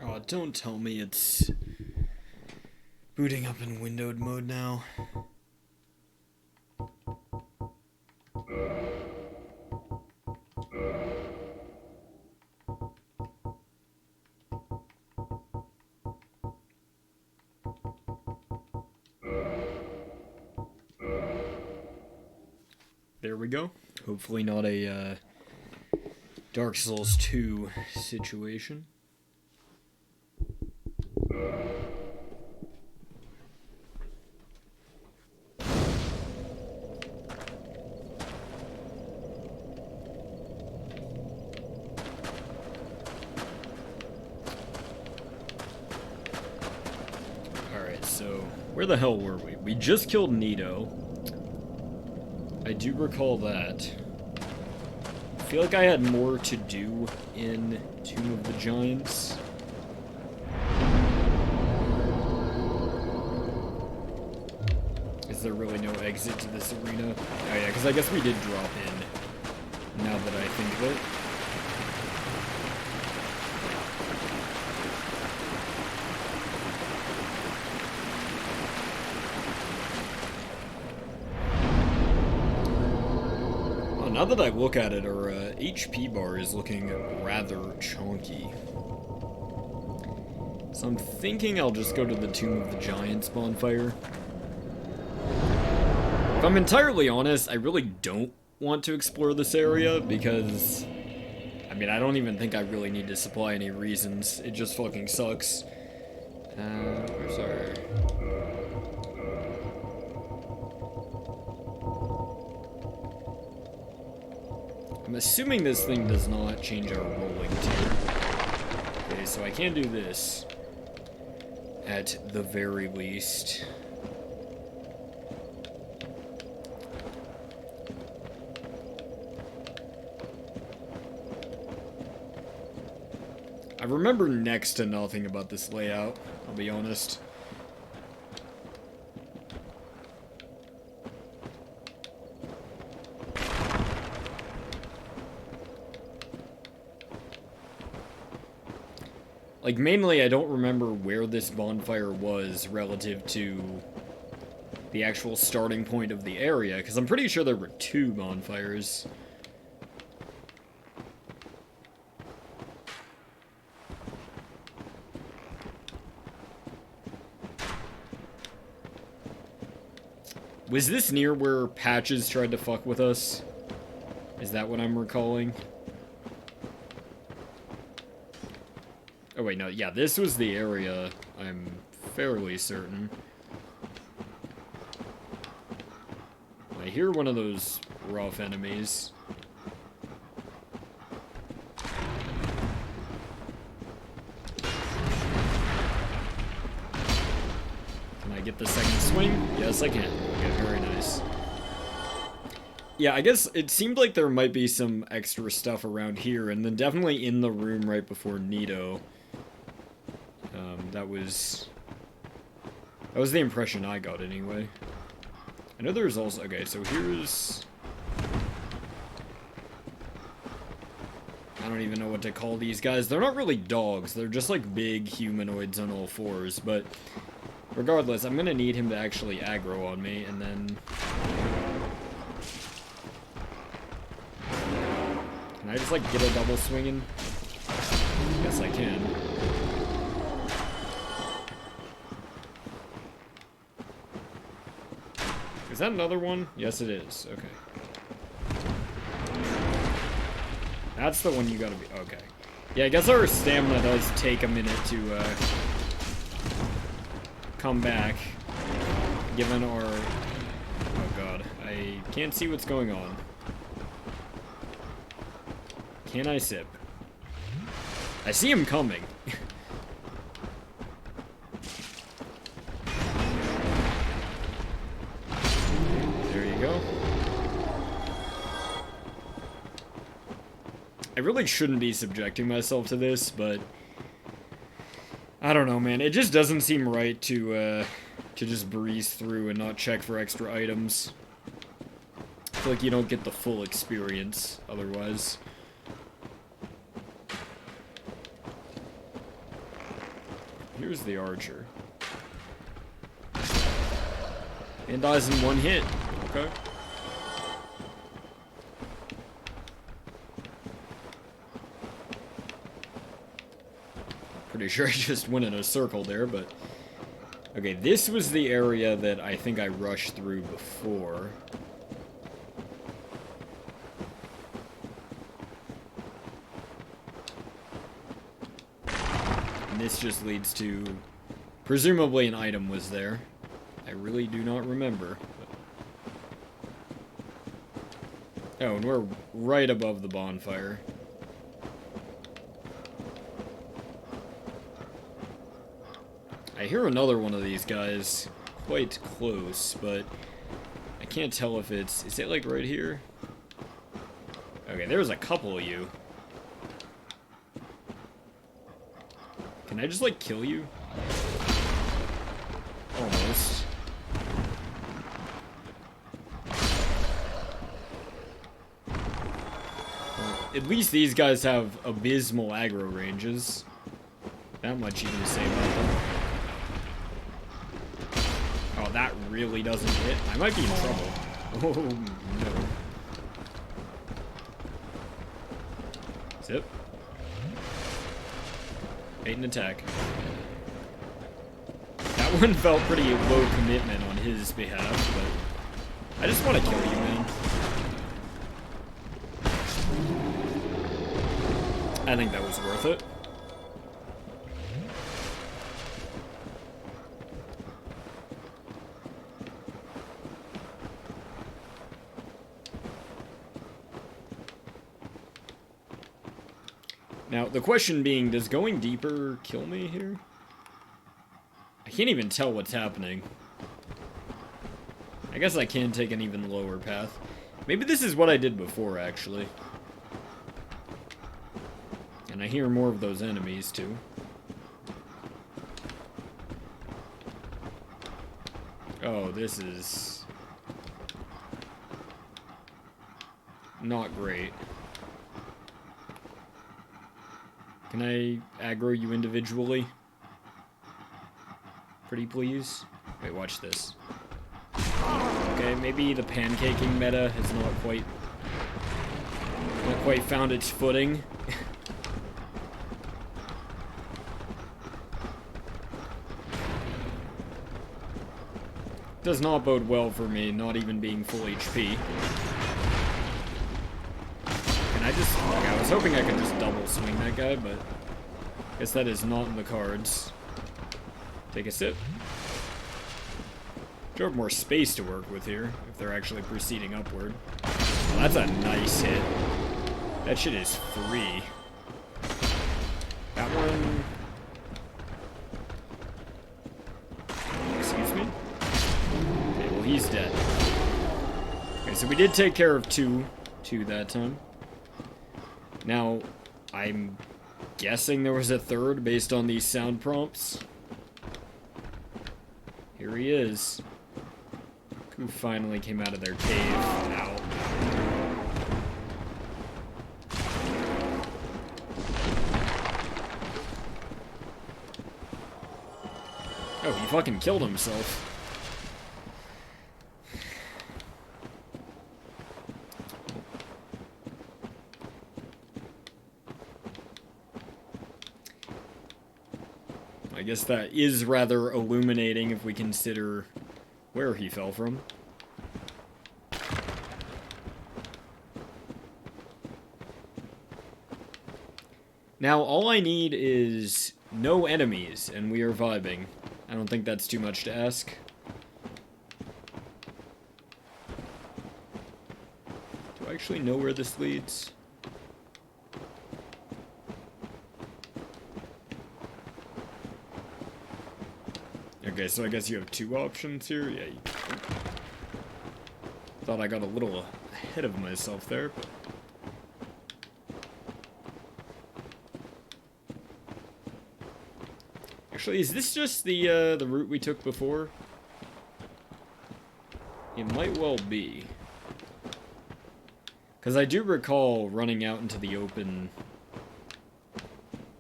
Oh, don't tell me it's booting up in windowed mode now. There we go. Hopefully not a Dark Souls 2 situation. Alright, so where the hell were we? We just killed Nito. I do recall that. I feel like I had more to do in Tomb of the Giants. Is there really no exit to this arena? Oh yeah, because I guess we did drop in, now that I think of it. Now that I look at it, our HP bar is looking rather chonky. So I'm thinking I'll just go to the Tomb of the Giants bonfire. If I'm entirely honest, I really don't want to explore this area because, I mean, I don't even think I really need to supply any reasons. It just fucking sucks. Where's our... I'm assuming this thing does not change our rolling tier. Okay, so I can do this. At the very least. I remember next to nothing about this layout, I'll be honest. Like, mainly, I don't remember where this bonfire was relative to the actual starting point of the area, because I'm pretty sure there were two bonfires. Was this near where Patches tried to fuck with us? Is that what I'm recalling? Oh wait, no, yeah, this was the area, I'm fairly certain. I hear one of those rough enemies. Can I get the second swing? Yes, I can. Okay, very nice. Yeah, I guess it seemed like there might be some extra stuff around here, and then definitely in the room right before Nito. That was the impression I got anyway. I know there's also, okay, so here's, I don't even know what to call these guys. They're not really dogs, they're just like big humanoids on all fours, but regardless, I'm gonna need him to actually aggro on me, and then, can I just like get a double swinging? Yes, I can. Is that another one? Yes, it is. Okay. That's the one you gotta be... Okay. Yeah, I guess our stamina does take a minute to, come back. Given our... Oh, God. I can't see what's going on. Can I sip? I see him coming. I really shouldn't be subjecting myself to this, but I don't know, man. It just doesn't seem right to just breeze through and not check for extra items. I feel like you don't get the full experience otherwise. here's the archer. And dies in one hit. Okay. Pretty sure I just went in a circle there, but... Okay, this was the area that I think I rushed through before. And this just leads to... Presumably an item was there. I really do not remember. But... Oh, and we're right above the bonfire. I hear another one of these guys quite close, but I can't tell if it's... Is it like right here? Okay, there's a couple of you. Can I just like kill you? Almost. Well, at least these guys have abysmal aggro ranges. That much you can say about them. Oh, that really doesn't hit. I might be in trouble. Oh, no. Zip. Bait and attack. That one felt pretty low commitment on his behalf, but I just want to kill you, man. I think that was worth it. Now, the question being, does going deeper kill me here? I can't even tell what's happening. I guess I can take an even lower path. Maybe this is what I did before, actually. And I hear more of those enemies, too. Oh, this is... not great. Can I aggro you individually? Pretty please? Wait, watch this. Okay, maybe the pancaking meta has not quite found its footing. Does not bode well for me, not even being full HP. I was hoping I could just double swing that guy, but I guess that is not in the cards. Take a sip. Should have more space to work with here, if they're actually proceeding upward. Well, that's a nice hit. That shit is free. That one... Excuse me? Okay, well he's dead. Okay, so we did take care of two that time. Now, I'm guessing there was a third based on these sound prompts. Here he is. Who finally came out of their cave. Ow. Oh, he fucking killed himself. I guess that is rather illuminating if we consider where he fell from. Now, all I need is no enemies, and we are vibing. I don't think that's too much to ask. Do I actually know where this leads? Okay, so I guess you have two options here. Yeah. Thought I got a little ahead of myself there, but... Actually, is this just the route we took before? It might well be. Because I do recall running out into the open...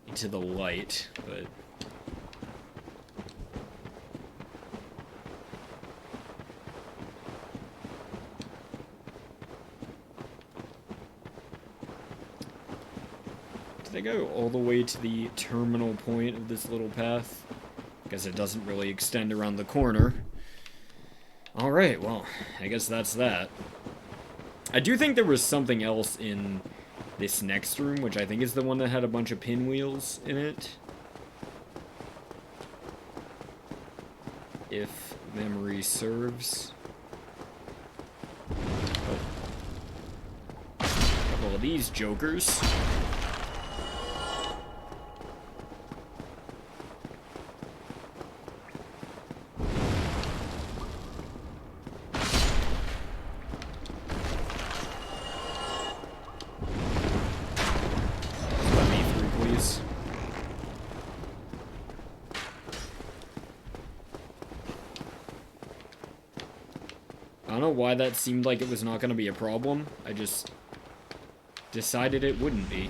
into the light, but... I go all the way to the terminal point of this little path? Guess it doesn't really extend around the corner. Alright, well, I guess that's that. I do think there was something else in this next room, which I think is the one that had a bunch of pinwheels in it. If memory serves. Oh. A couple of these jokers. I don't know why that seemed like it was not going to be a problem. I just decided it wouldn't be.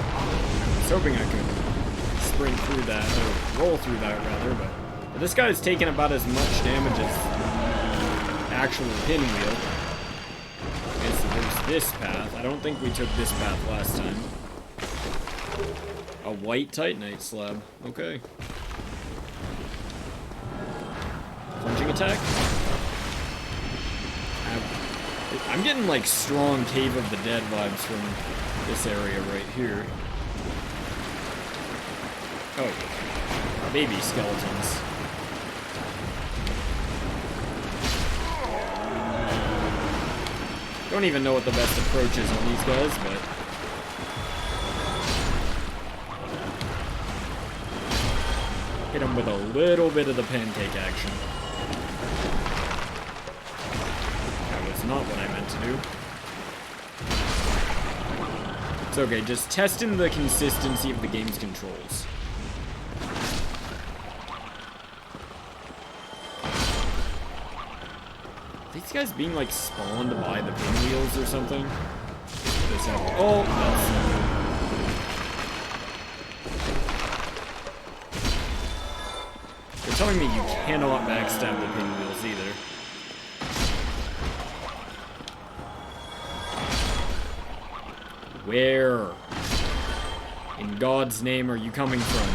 I was hoping I could sprint through that, or roll through that rather, but this guy's taking about as much damage as the actual pinwheel. Okay, so there's this path. I don't think we took this path last time. A white Titanite slab. Okay. Plunging attack. I'm getting like strong Cave of the Dead vibes from this area right here. Oh. Baby skeletons. Don't even know what the best approach is on these guys, but hit him with a little bit of the pancake action. That was not what I meant to do. It's okay, just testing the consistency of the game's controls. Are these guys being like spawned by the pinwheels or something? Oh, that's... You're telling me you cannot backstab the pinwheels either. Where in God's name are you coming from?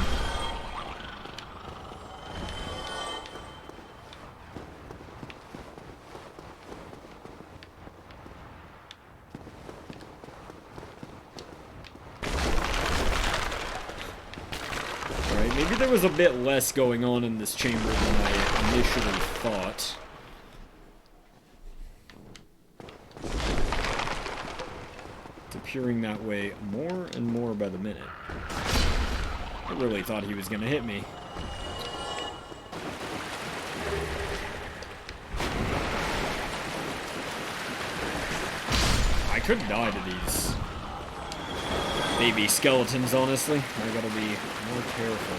Maybe there was a bit less going on in this chamber than I initially thought. It's appearing that way more and more by the minute. I really thought he was gonna hit me. I could die to these baby skeletons, honestly. I gotta be more careful.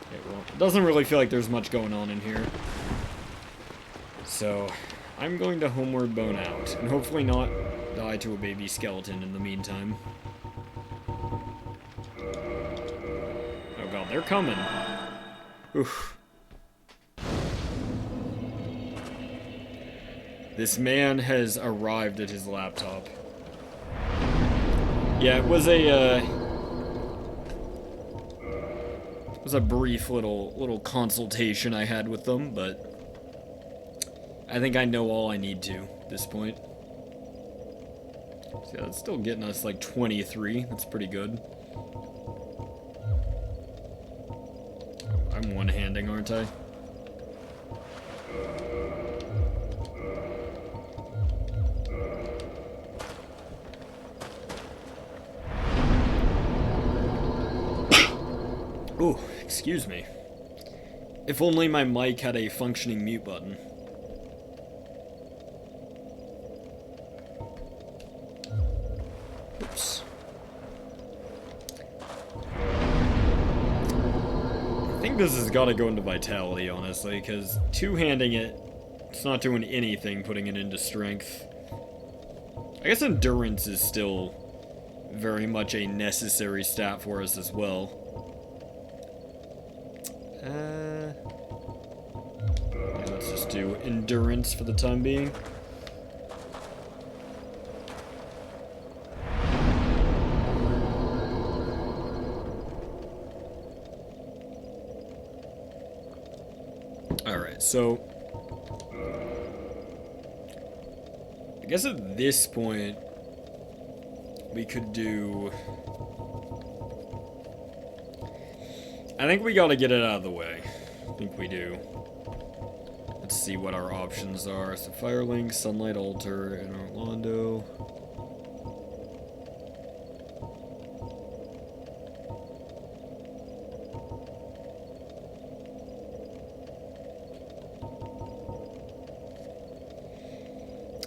Okay, well, it doesn't really feel like there's much going on in here. So, I'm going to homeward bone out, and hopefully not die to a baby skeleton in the meantime. Oh god, they're coming. Oof. This man has arrived at his laptop. Yeah, it was a brief little consultation I had with them, but I think I know all I need to at this point. So yeah, that's still getting us like 23. That's pretty good. I'm one-handing, aren't I? Oh, excuse me. If only my mic had a functioning mute button. Oops. I think this has got to go into vitality, honestly, because two-handing it, it's not doing anything putting it into strength. I guess endurance is still very much a necessary stat for us as well. Let's just do endurance for the time being. Alright, so I guess at this point we could do... I think we gotta get it out of the way. I think we do. Let's see what our options are. So Firelink, Sunlight Altar, and Orlando.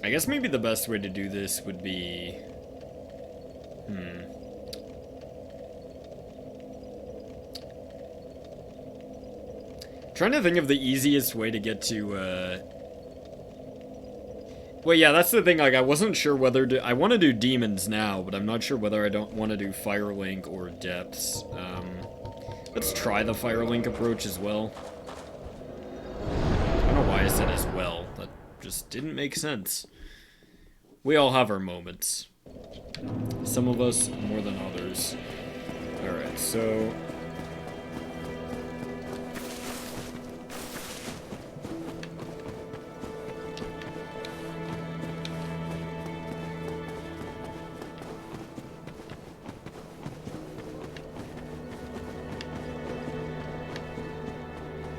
I guess maybe the best way to do this would be... Trying to think of the easiest way to get to, Well, yeah, that's the thing, like, I wasn't sure whether to... I want to do demons now, but I'm not sure whether I don't want to do Firelink or depths. Let's try the Firelink approach as well. I don't know why I said as well. That just didn't make sense. We all have our moments. Some of us more than others. Alright, so...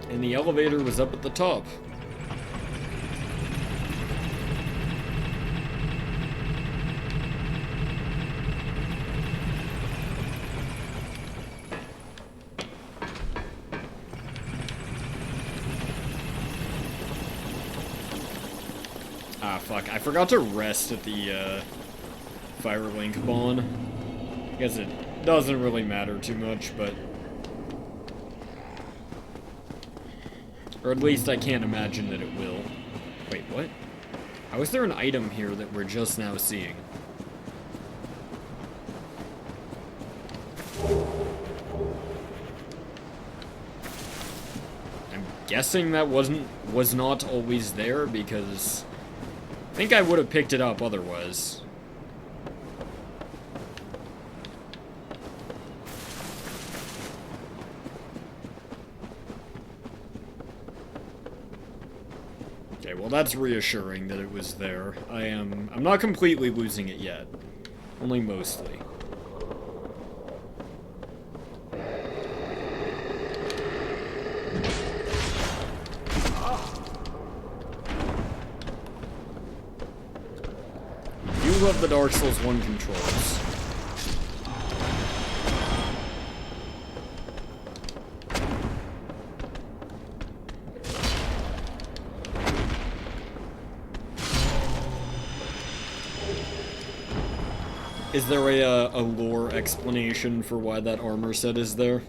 And the elevator was up at the top. Ah, fuck. I forgot to rest at the, Firelink Bond. I guess it doesn't really matter too much, but... Or at least I can't imagine that it will. Wait, what? How is there an item here that we're just now seeing? I'm guessing that was not always there because I think I would have picked it up otherwise. Okay, well that's reassuring that it was there. I'm not completely losing it yet. Only mostly. You love the Dark Souls 1 controls. Is there a lore explanation for why that armor set is there?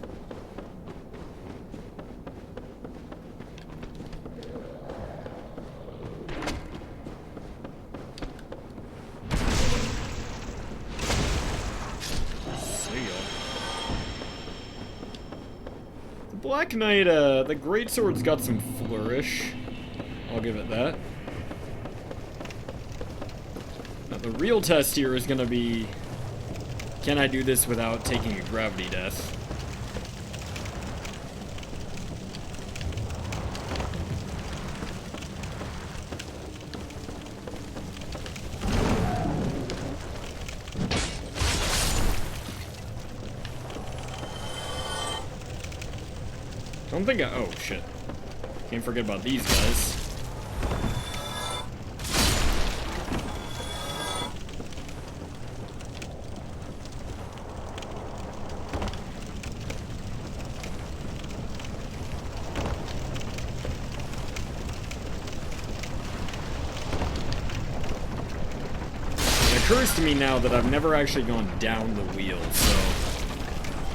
The Black Knight, the Greatsword's got some flourish. I'll give it that. The real test here is gonna be, can I do this without taking a gravity death? Don't think oh shit. Can't forget about these guys. It occurs to me now that I've never actually gone down the wheel, so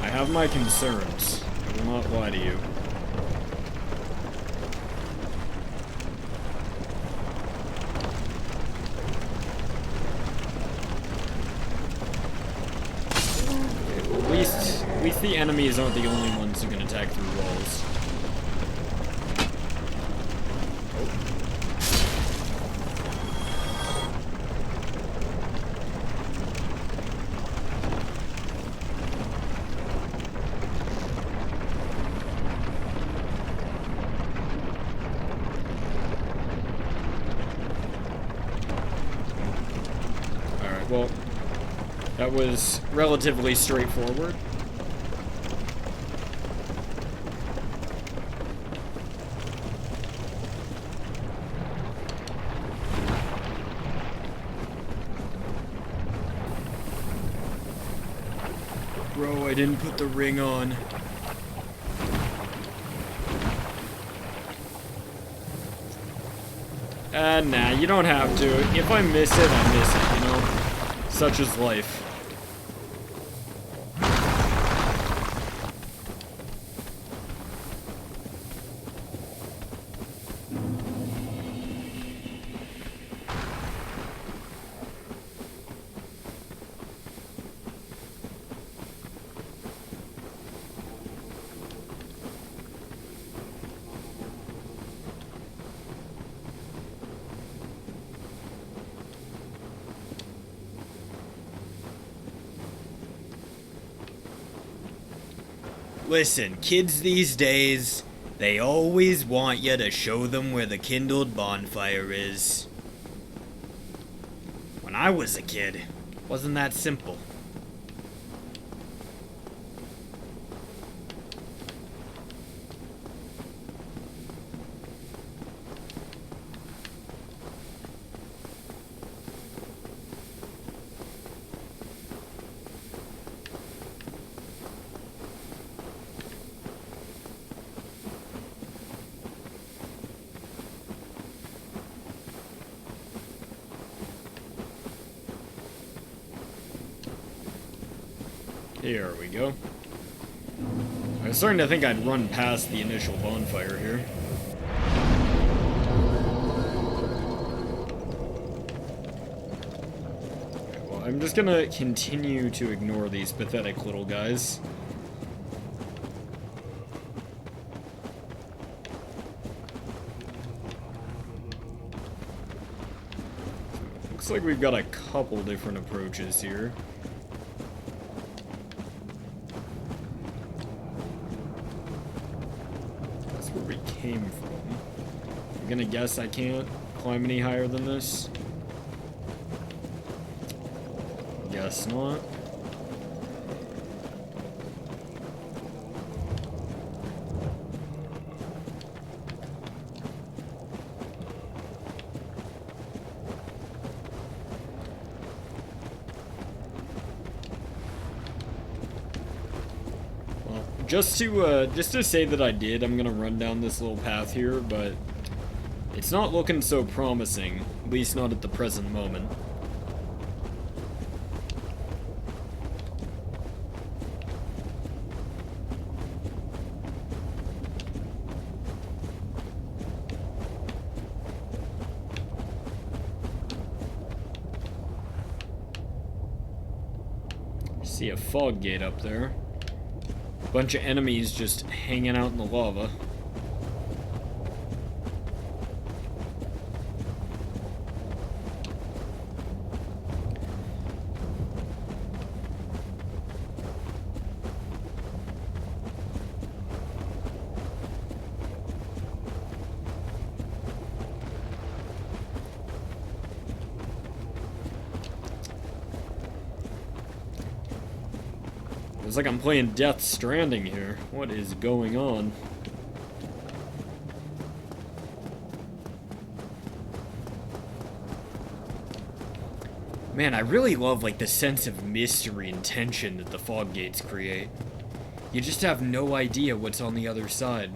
I have my concerns. I will not lie to you. the enemies aren't the only ones who can attack through walls. Alright, well, that was relatively straightforward. Bro, I didn't put the ring on. Nah, you don't have to. If I miss it, I miss it, you know? Such is life. Listen, kids these days, they always want you to show them where the kindled bonfire is. When I was a kid, it wasn't that simple. Here we go. I was starting to think I'd run past the initial bonfire here. Okay, well, I'm just gonna continue to ignore these pathetic little guys. Looks like we've got a couple different approaches here. Where we came from. I'm gonna guess I can't climb any higher than this. Guess not. Just to say that I did, I'm gonna run down this little path here, but it's not looking so promising, at least not at the present moment. See a fog gate up there. Bunch of enemies just hanging out in the lava. It's like I'm playing Death Stranding here. What is going on? Man, I really love like the sense of mystery and tension that the fog gates create. You just have no idea what's on the other side.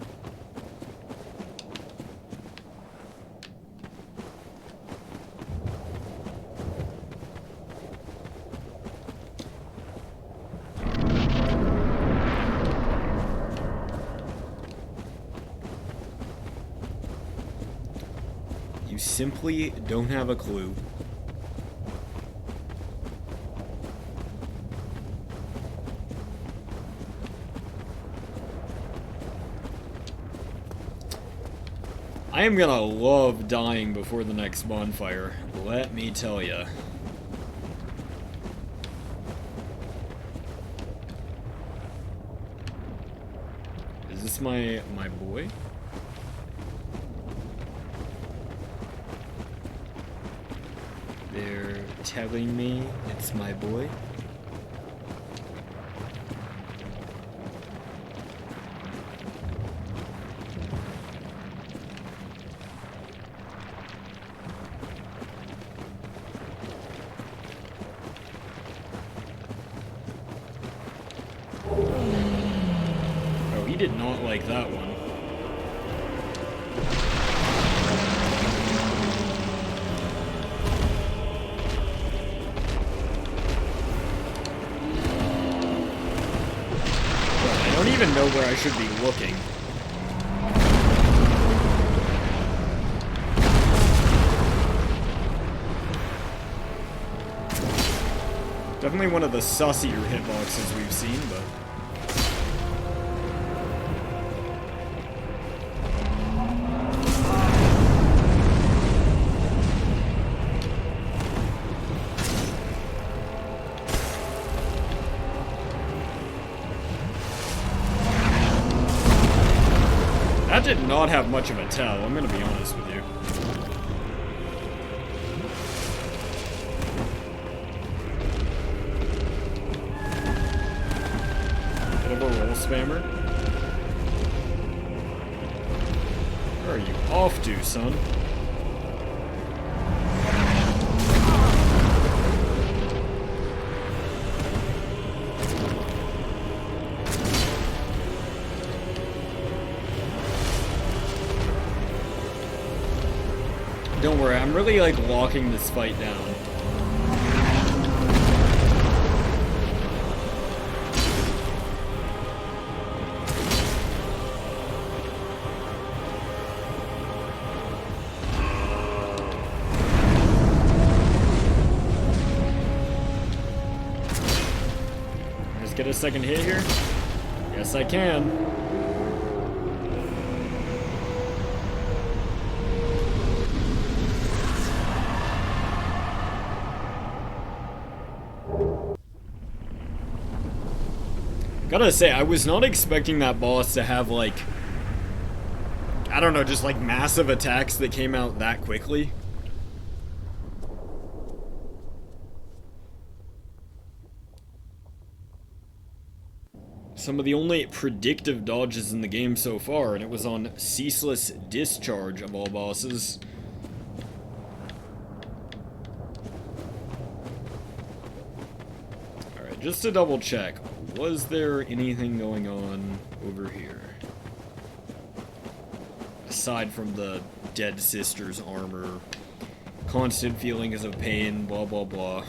You simply don't have a clue. I am gonna love dying before the next bonfire, let me tell ya. Is this my boy? They're telling me it's my boy. Oh, he did not like that one. I don't even know where I should be looking. Definitely one of the sussier hitboxes we've seen, but... That did not have much of a tell, I'm gonna be honest with you. Bit of a roll spammer. Where are you off to, son? Don't worry, I'm really like locking this fight down. Just get a second hit here? Yes, I can. Gotta say, I was not expecting that boss to have, like, I don't know, just, like, massive attacks that came out that quickly. Some of the only predictive dodges in the game so far, and it was on Ceaseless Discharge of all bosses. Alright, just to double check. Was there anything going on over here? Aside from the dead sister's armor, constant feelings of pain, blah blah blah.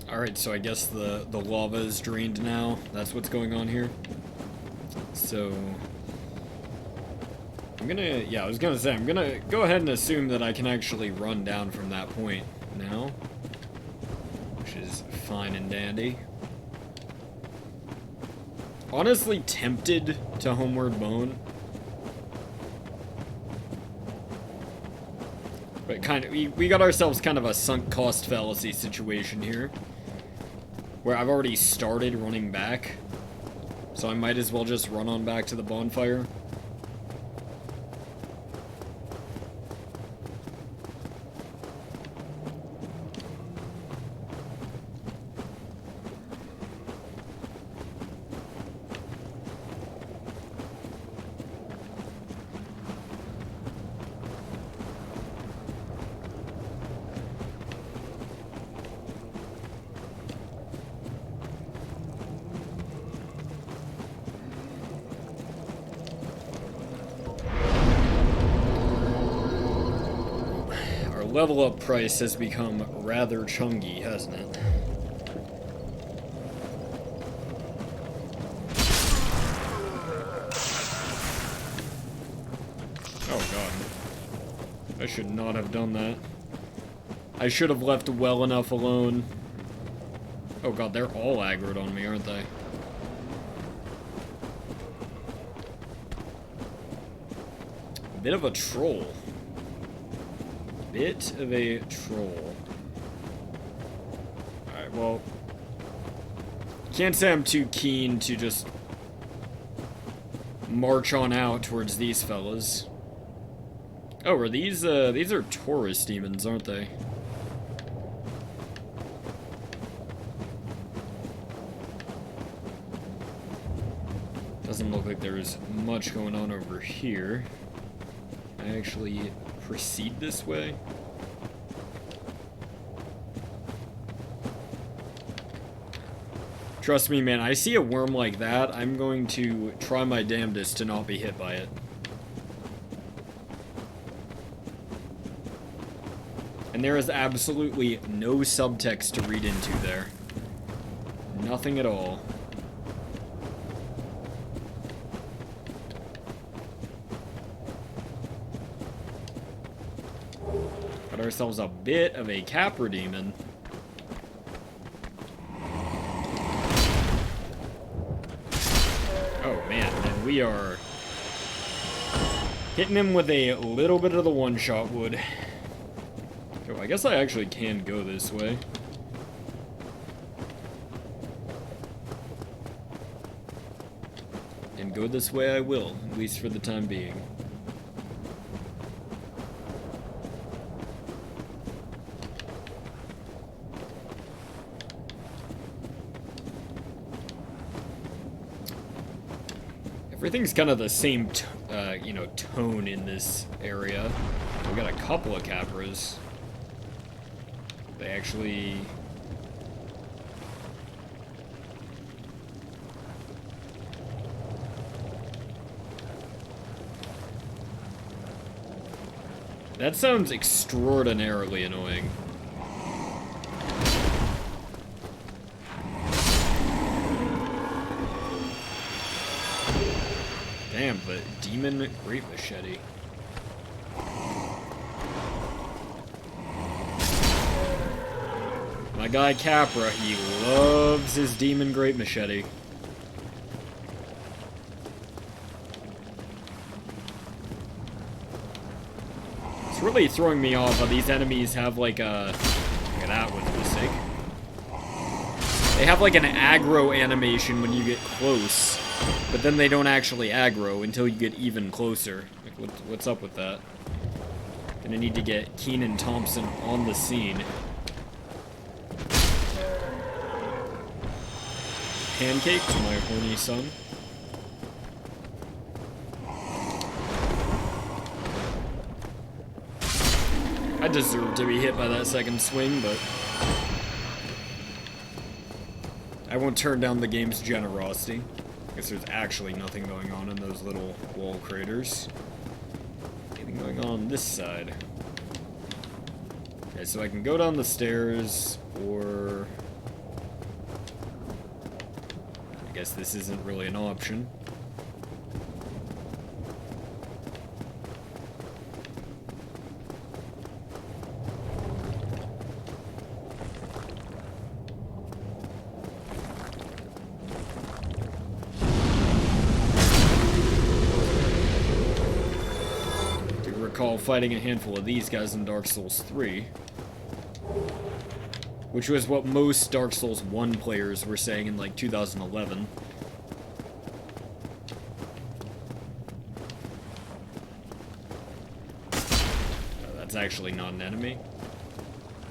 Alright, so I guess the lava is drained now. That's what's going on here. So... I'm gonna go ahead and assume that I can actually run down from that point now. Which is fine and dandy. Honestly tempted to Homeward Bone. But kind of, we got ourselves kind of a sunk cost fallacy situation here. Where I've already started running back. So I might as well just run on back to the bonfire. Level up price has become rather chungy, hasn't it? I should not have done that. I should have left well enough alone. Oh god, they're all aggroed on me, aren't they? A bit of a troll. Bit of a troll. Alright, well... Can't say I'm too keen to just march on out towards these fellas. Oh, are these are Taurus demons, aren't they? Doesn't look like there's much going on over here. I actually proceed this way. Trust me, man, I see a worm like that, I'm going to try my damnedest to not be hit by it. And there is absolutely no subtext to read into there. Nothing at all. Got ourselves a bit of a Capra demon. Oh man, and we are hitting him with a little bit of the one-shot wood. Oh, I guess I actually can go this way. And go this way I will, at least for the time being. Everything's kind of the same, you know, tone in this area. We got a couple of Capras. They actually... That sounds extraordinarily annoying. Damn, but Demon Great Machete. My guy Capra, he loves his Demon Great Machete. It's really throwing me off how these enemies have like a... Look at that, with mistake. They have like an aggro animation when you get close, but then they don't actually aggro until you get even closer. Like, what's up with that? Gonna need to get Keenan Thompson on the scene. Pancake to my horny son. I deserve to be hit by that second swing, but I won't turn down the game's generosity. I guess there's actually nothing going on in those little wall craters. Anything going on this side? Okay, so I can go down the stairs, or... I guess this isn't really an option. Recall fighting a handful of these guys in Dark Souls 3, which was what most Dark Souls 1 players were saying in like 2011. That's actually not an enemy.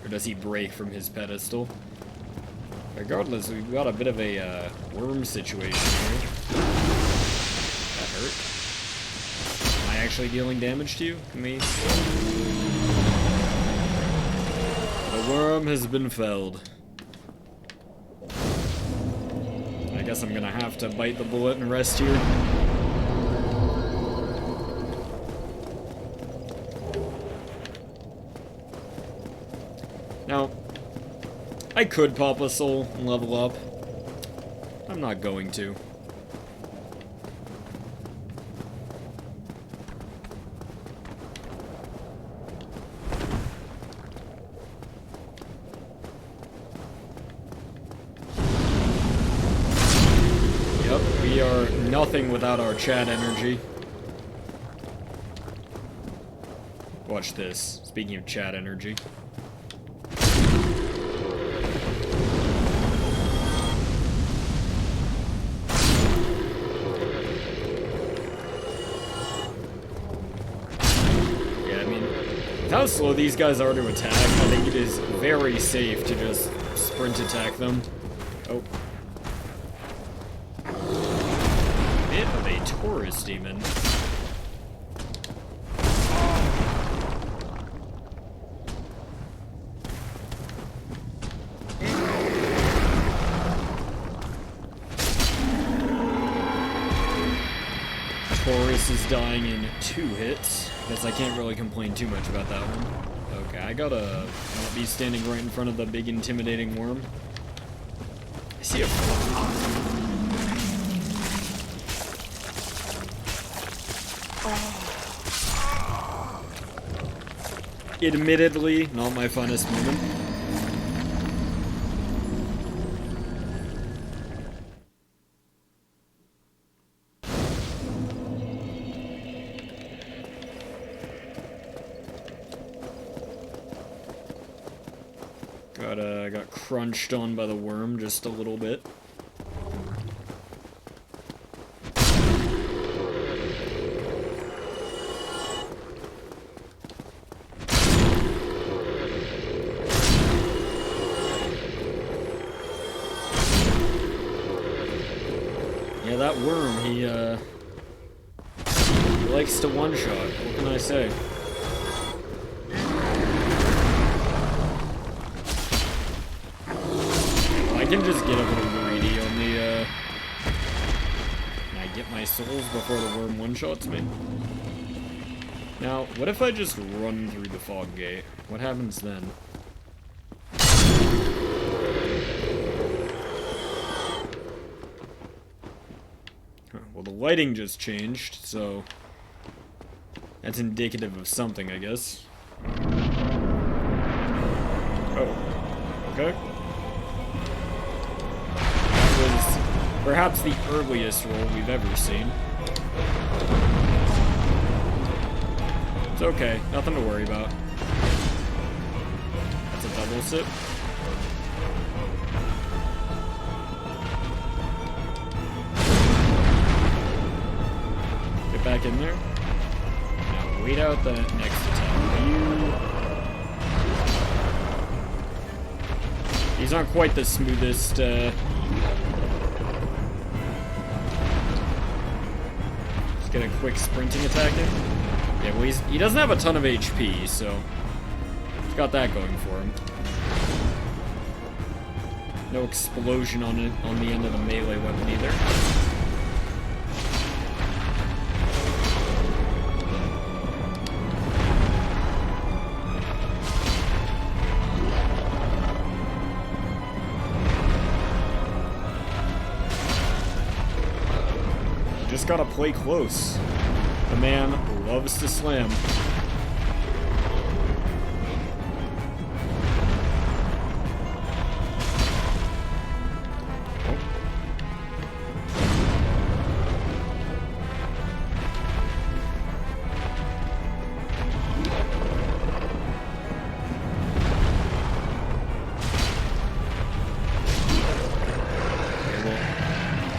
Or does he break from his pedestal? Regardless, we've got a bit of a worm situation here. That hurt. Actually dealing damage to you? Me? The worm has been felled. I guess I'm gonna have to bite the bullet and rest here. Now, I could pop a soul and level up. I'm not going to. nothing without our Chad energy. Watch this. Speaking of Chad energy. With how slow these guys are to attack, I think it is very safe to just sprint attack them. Oh. Bit of a Taurus demon. Taurus is dying in 2 hits. Guess I can't really complain too much about that one. Okay, I gotta not be standing right in front of the big intimidating worm. I see a... Admittedly, not my funnest moment. Got crunched on by the worm just a little bit. Yeah, that worm, he likes to one-shot. What can I say? I can just get a little greedy on the, and I get my souls before the worm one-shots me. Now, what if I just run through the fog gate? What happens then? Huh, well, the lighting just changed, so that's indicative of something, I guess. Oh, okay. Was perhaps the earliest roll we've ever seen. It's okay, nothing to worry about. That's a double sip. Get back in there. Now wait out the next attack. These aren't quite the smoothest, Just get a quick sprinting attack in. Yeah, well, he doesn't have a ton of HP, so he's got that going for him. No explosion on the end of the melee weapon either. Just gotta play close. The man loves to slam.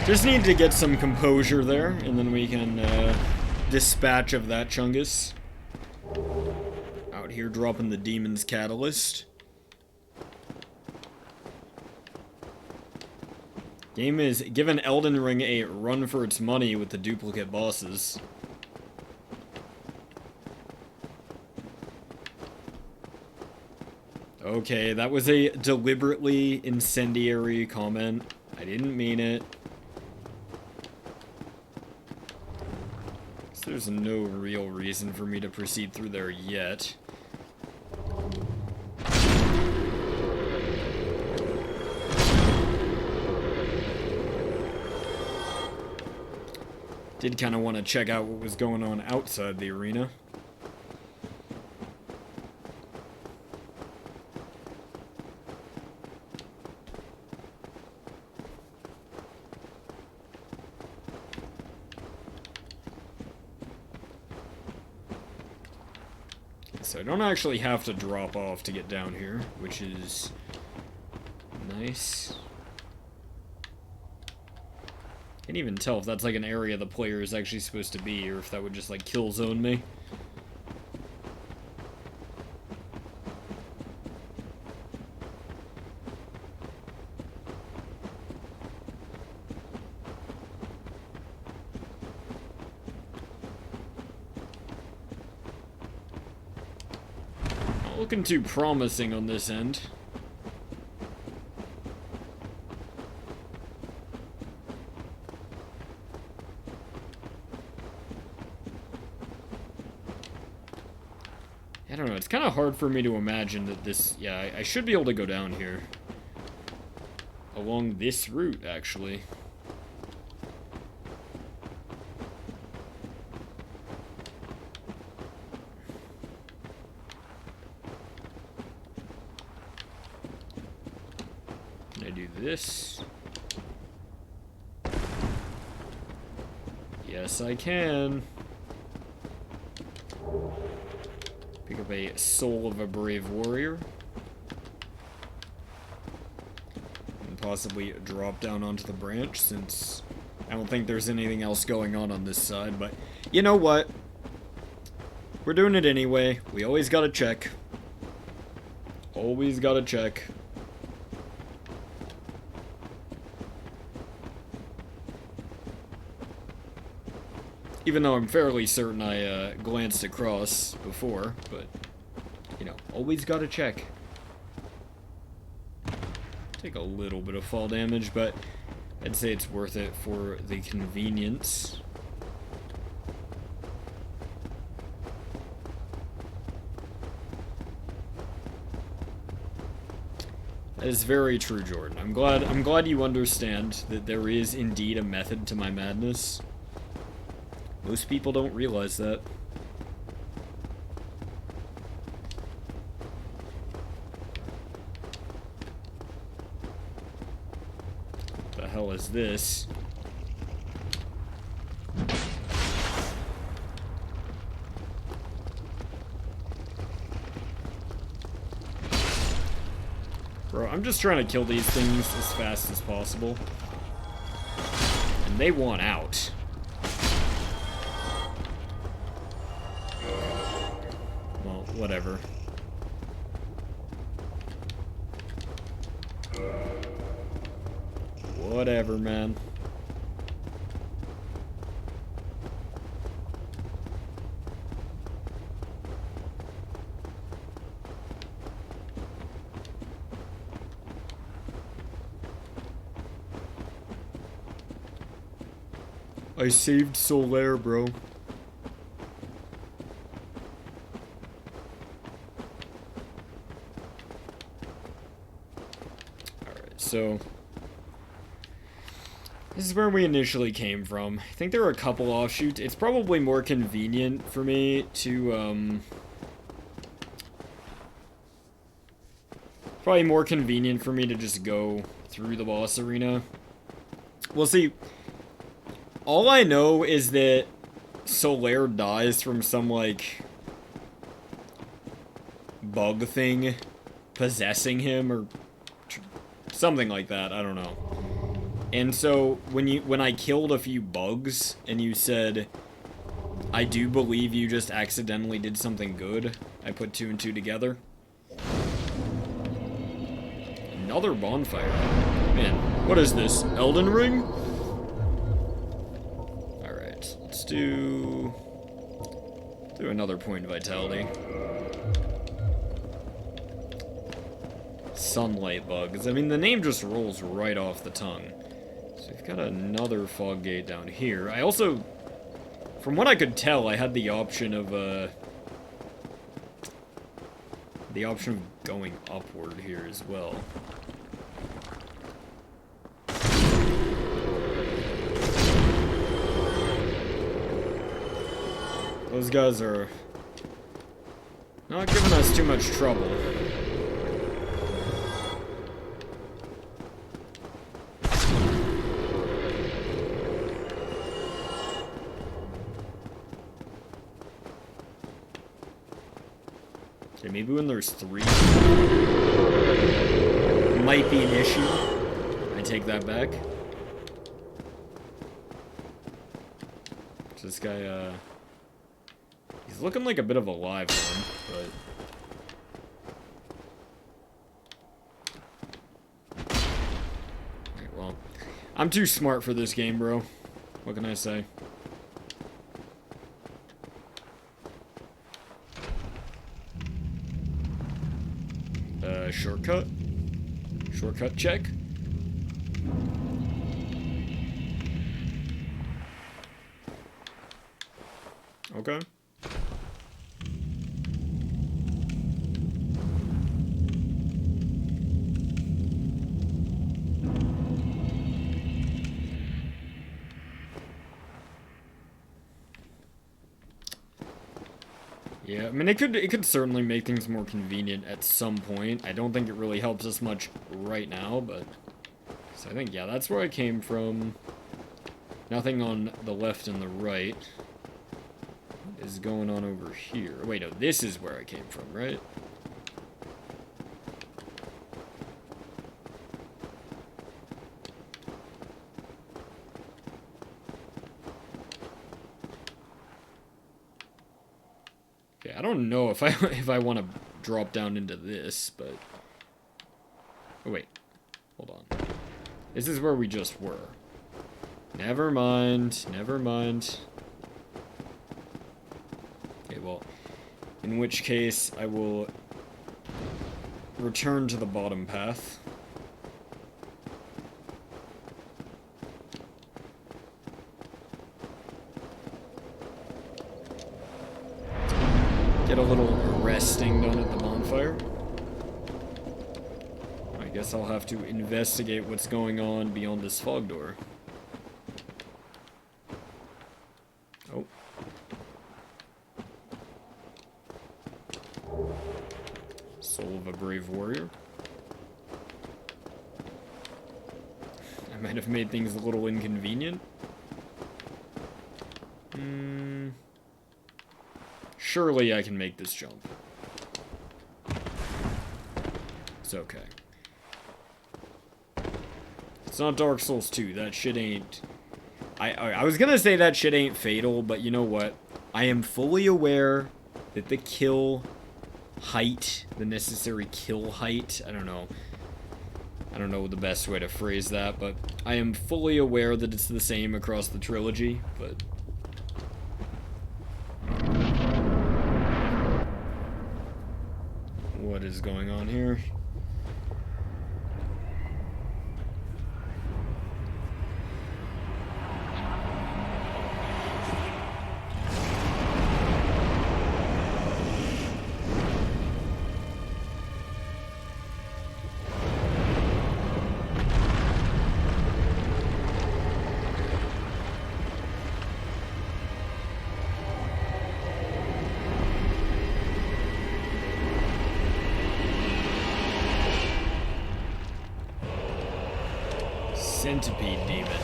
Just need to get some composure there, and then we can dispatch of that Chungus. Out here dropping the Demon's Catalyst. Game is giving Elden Ring a run for its money with the duplicate bosses. Okay, that was a deliberately incendiary comment. I didn't mean it. There's no real reason for me to proceed through there yet. Did kind of want to check out what was going on outside the arena. so I don't actually have to drop off to get down here, which is nice. Can't even tell if that's like an area the player is actually supposed to be, or if that would just like kill zone me. Not looking too promising on this end. I don't know, it's kind of hard for me to imagine that this... Yeah, I should be able to go down here. Along this route, actually. Can I do this? Yes, I can. Pick up a Soul of a Brave Warrior. And possibly drop down onto the branch, since I don't think there's anything else going on this side. But you know what? We're doing it anyway. We always gotta check. Always gotta check. Even though I'm fairly certain I glanced across before, but, you know, always gotta check. Take a little bit of fall damage, but I'd say it's worth it for the convenience. That is very true, Jordan. I'm glad you understand that there is indeed a method to my madness. Most people don't realize that. What the hell is this? Bro, I'm just trying to kill these things as fast as possible. And they want out. Whatever. Whatever, man. I saved Solaire, bro. So, this is where we initially came from. I think there are a couple offshoots. It's probably more convenient for me to, probably more convenient for me to just go through the boss arena. Well, see, all I know is that Solaire dies from some, like, bug thing possessing him, or something like that, I don't know. And so, when I killed a few bugs, and you said, I do believe you just accidentally did something good, I put 2 and 2 together. Another bonfire. Man, what is this? Elden Ring? Alright, let's do another point of vitality. Sunlight bugs. I mean, the name just rolls right off the tongue. So we've got another fog gate down here. I also, from what I could tell, I had the option of going upward here as well. Those guys are not giving us too much trouble. maybe when there's 3 might be an issue. I take that back. This guy, he's looking like a bit of a live one, but... Alright, well, I'm too smart for this game, bro. What can I say? Shortcut? Shortcut check? Okay. Yeah, I mean, it could certainly make things more convenient at some point. I don't think it really helps us much right now, but... So I think, yeah, that's where I came from. Nothing on the left and the right. What is going on over here? Wait, no, this is where I came from, right? I don't know if I want to drop down into this, but... Oh, wait. Hold on. This is where we just were. Never mind. Never mind. Okay, well... In which case, I will... return to the bottom path. Get a little resting done at the bonfire. I guess I'll have to investigate what's going on beyond this fog door. Oh. Soul of a brave warrior. I might have made things a little inconvenient. Surely I can make this jump. It's okay. It's not Dark Souls 2. That shit ain't... I was gonna say that shit ain't fatal, but you know what? I am fully aware that the kill height, the necessary kill height, I don't know the best way to phrase that, but I am fully aware that it's the same across the trilogy, but... What is going on here? Centipede demon.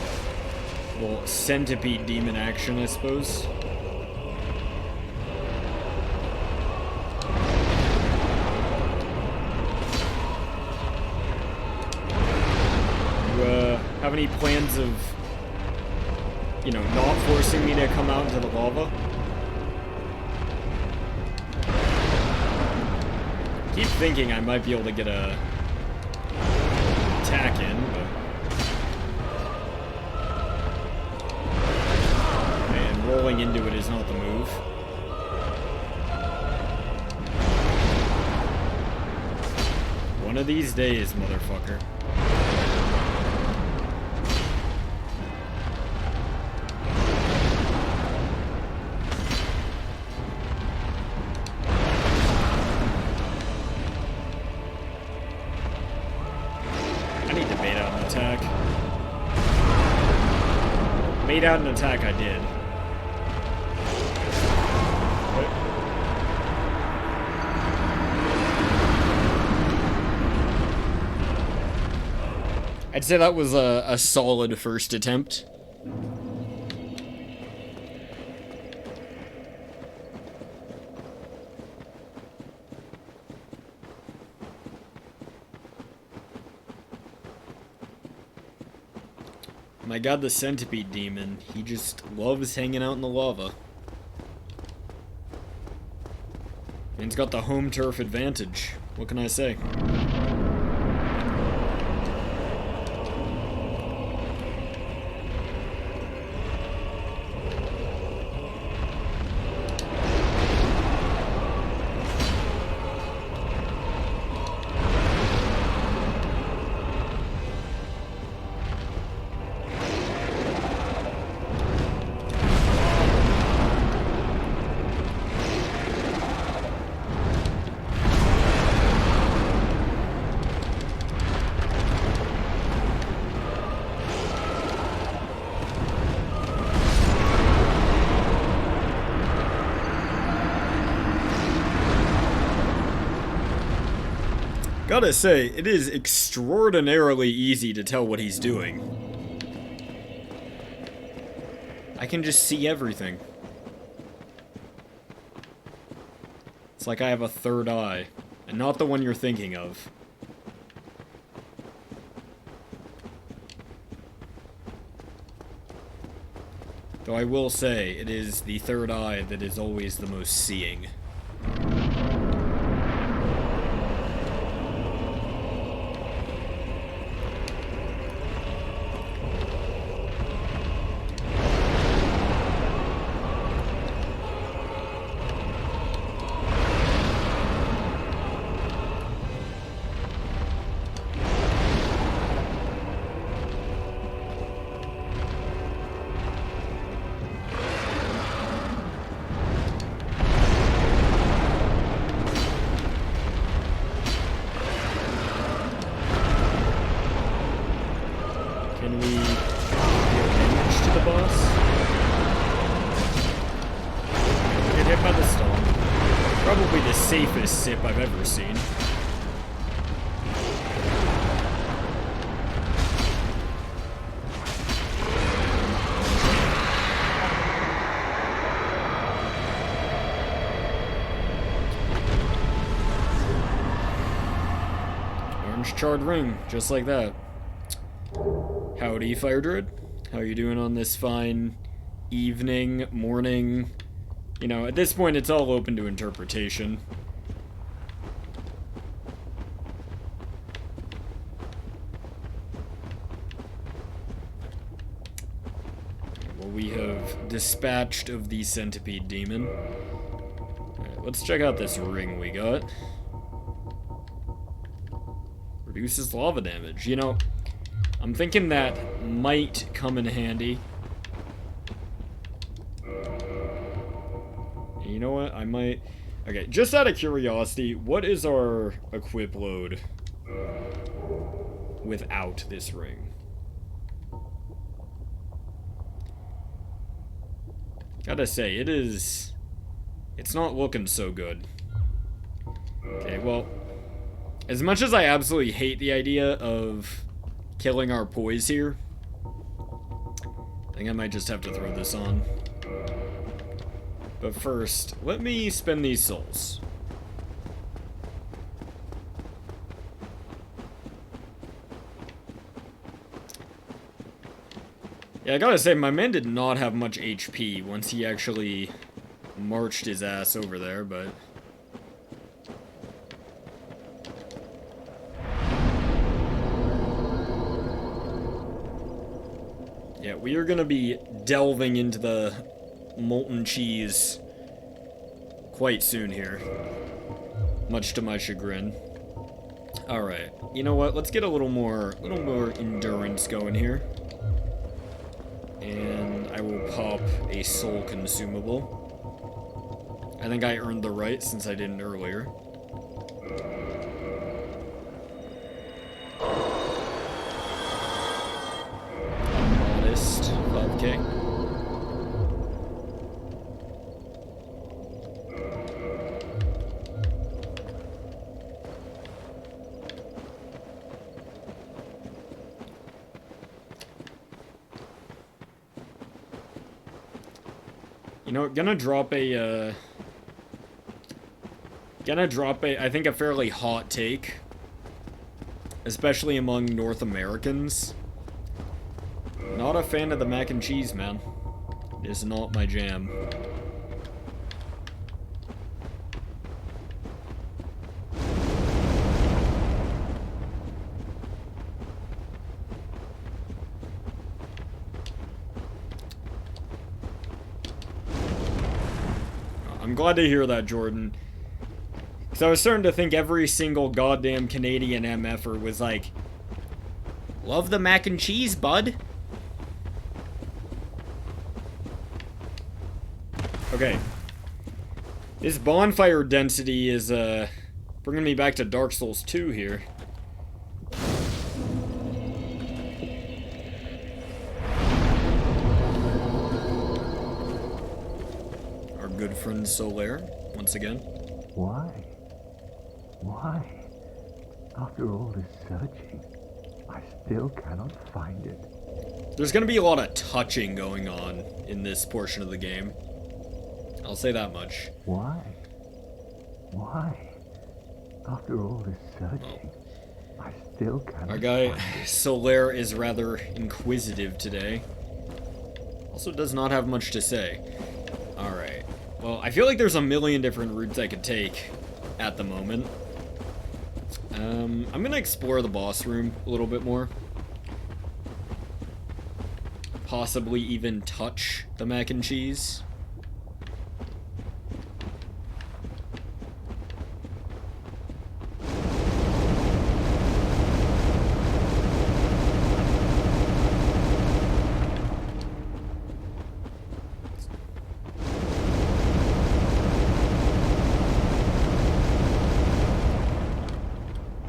Well, centipede demon action, I suppose. You, have any plans of, you know, not forcing me to come out into the lava? I keep thinking I might be able to get a attack in, but... Rolling into it is not the move. One of these days, motherfucker. I need to bait out an attack. Bait out an attack I did. I'd say that was a solid first attempt. My god, the centipede demon. He just loves hanging out in the lava. And he's got the home turf advantage. What can I say? Gotta say, it is extraordinarily easy to tell what he's doing. I can just see everything. It's like I have a third eye, and not the one you're thinking of. Though I will say, it is the third eye that is always the most seeing. Can we deal damage to the boss? Get hit by the storm. Probably the safest sip I've ever seen. Orange charred ring, just like that. Howdy, Fire Druid. How are you doing on this fine evening, morning? You know, at this point, it's all open to interpretation. Well, we have dispatched of the centipede demon. Alright, let's check out this ring we got. Reduces lava damage. You know, I'm thinking that might come in handy. You know what? I might... Okay, just out of curiosity, what is our equip load without this ring? Gotta say, it's not looking so good. Okay, well, as much as I absolutely hate the idea of killing our poise here, I think I might just have to throw this on. But first, let me spend these souls. Yeah, I gotta say, my man did not have much HP once he actually marched his ass over there, but... yeah, we are gonna be delving into the molten cheese quite soon here. Much to my chagrin. Alright, you know what? Let's get a little more endurance going here. And I will pop a soul consumable. I think I earned the right since I didn't earlier. Modest 5k. You know, gonna drop a, I think, a fairly hot take, especially among North Americans. Not a fan of the mac and cheese, man. It is not my jam. I'm glad to hear that, Jordan. Because I was starting to think every single goddamn Canadian MFer was like, love the mac and cheese, bud. Okay. This bonfire density is, bringing me back to Dark Souls 2 here. Our good friend Solaire, once again. Why? Why? After all this searching, I still cannot find it. There's gonna be a lot of touching going on in this portion of the game. I'll say that much. Why? Why? After all this searching, I still cannot Our guy, find it. Solaire, is rather inquisitive today. Also does not have much to say. Alright. Well, I feel like there's a million different routes I could take at the moment. I'm gonna explore the boss room a little bit more. Possibly even touch the mac and cheese.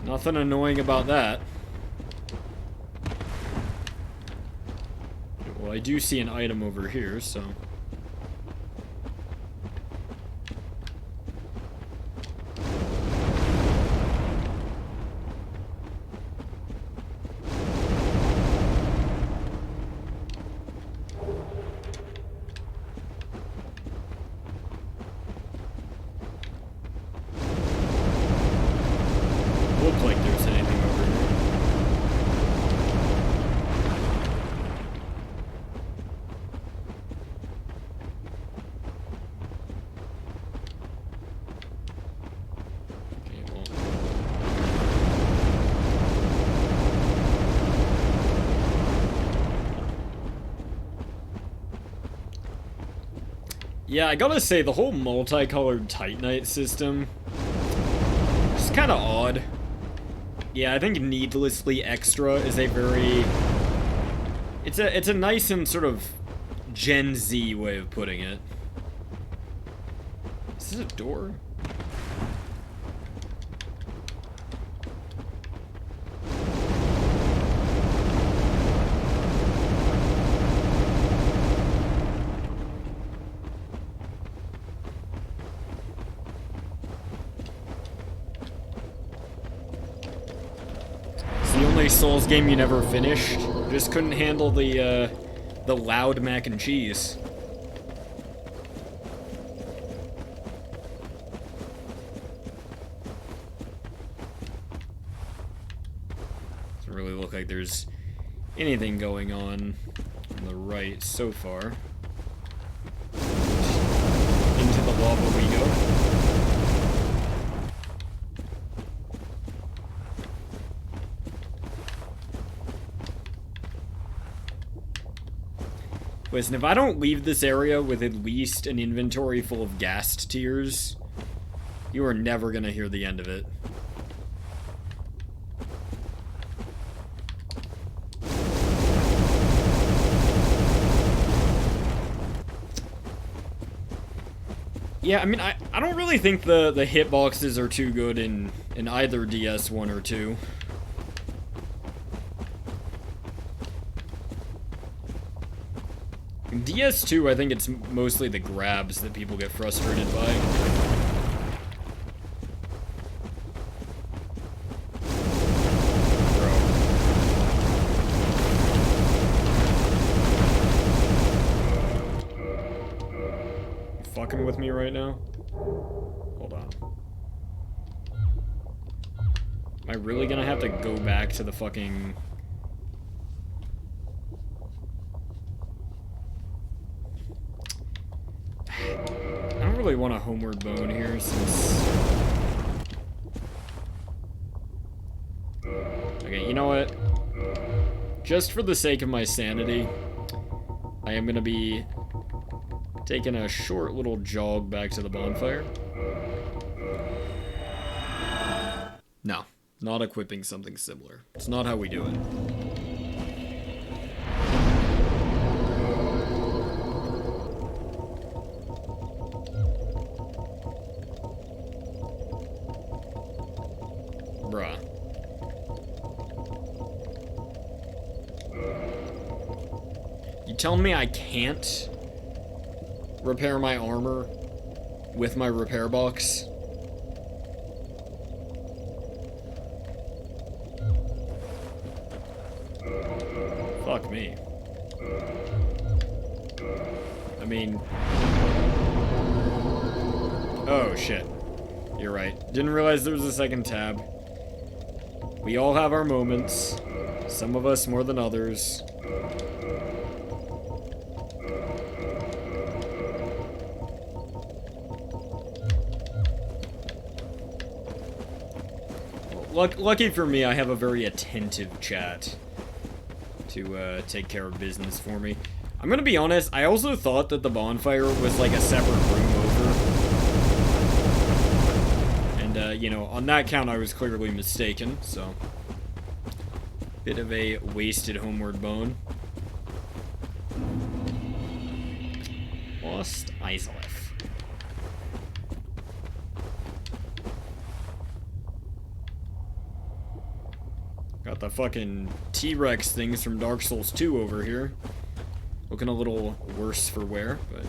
Nothing annoying about that. Well, I do see an item over here, so... Look like there's anything over here. Okay, well. Yeah, I gotta say, the whole multicolored Titanite system is kind of odd. Yeah, I think needlessly extra is a very... It's a nice and sort of Gen Z way of putting it. Is this a door? Souls game you never finished. Just couldn't handle the loud mac and cheese. Doesn't really look like there's anything going on the right so far. Into the lava we go. Listen, if I don't leave this area with at least an inventory full of ghast tears, you are never gonna hear the end of it. Yeah, I mean, I don't really think the hitboxes are too good in either DS1 or 2. In DS2, I think it's mostly the grabs that people get frustrated by. Bro. You fucking with me right now? Hold on. Am I really gonna have to go back to the fucking... want a homeward bone here since... Okay, you know what? Just for the sake of my sanity, I am gonna be taking a short little jog back to the bonfire. No, not equipping something similar. It's not how we do it. Bruh. You telling me I can't repair my armor with my repair box? Fuck me. I mean... Oh, shit. You're right. Didn't realize there was a second tab. We all have our moments. Some of us more than others. Lucky for me, I have a very attentive chat to take care of business for me. I'm gonna be honest, I also thought that the bonfire was like a separate room over. And, you know, on that count I was clearly mistaken, so... Bit of a wasted homeward bone. Lost Isolef. Got the fucking T-Rex things from Dark Souls 2 over here. Looking a little worse for wear, but...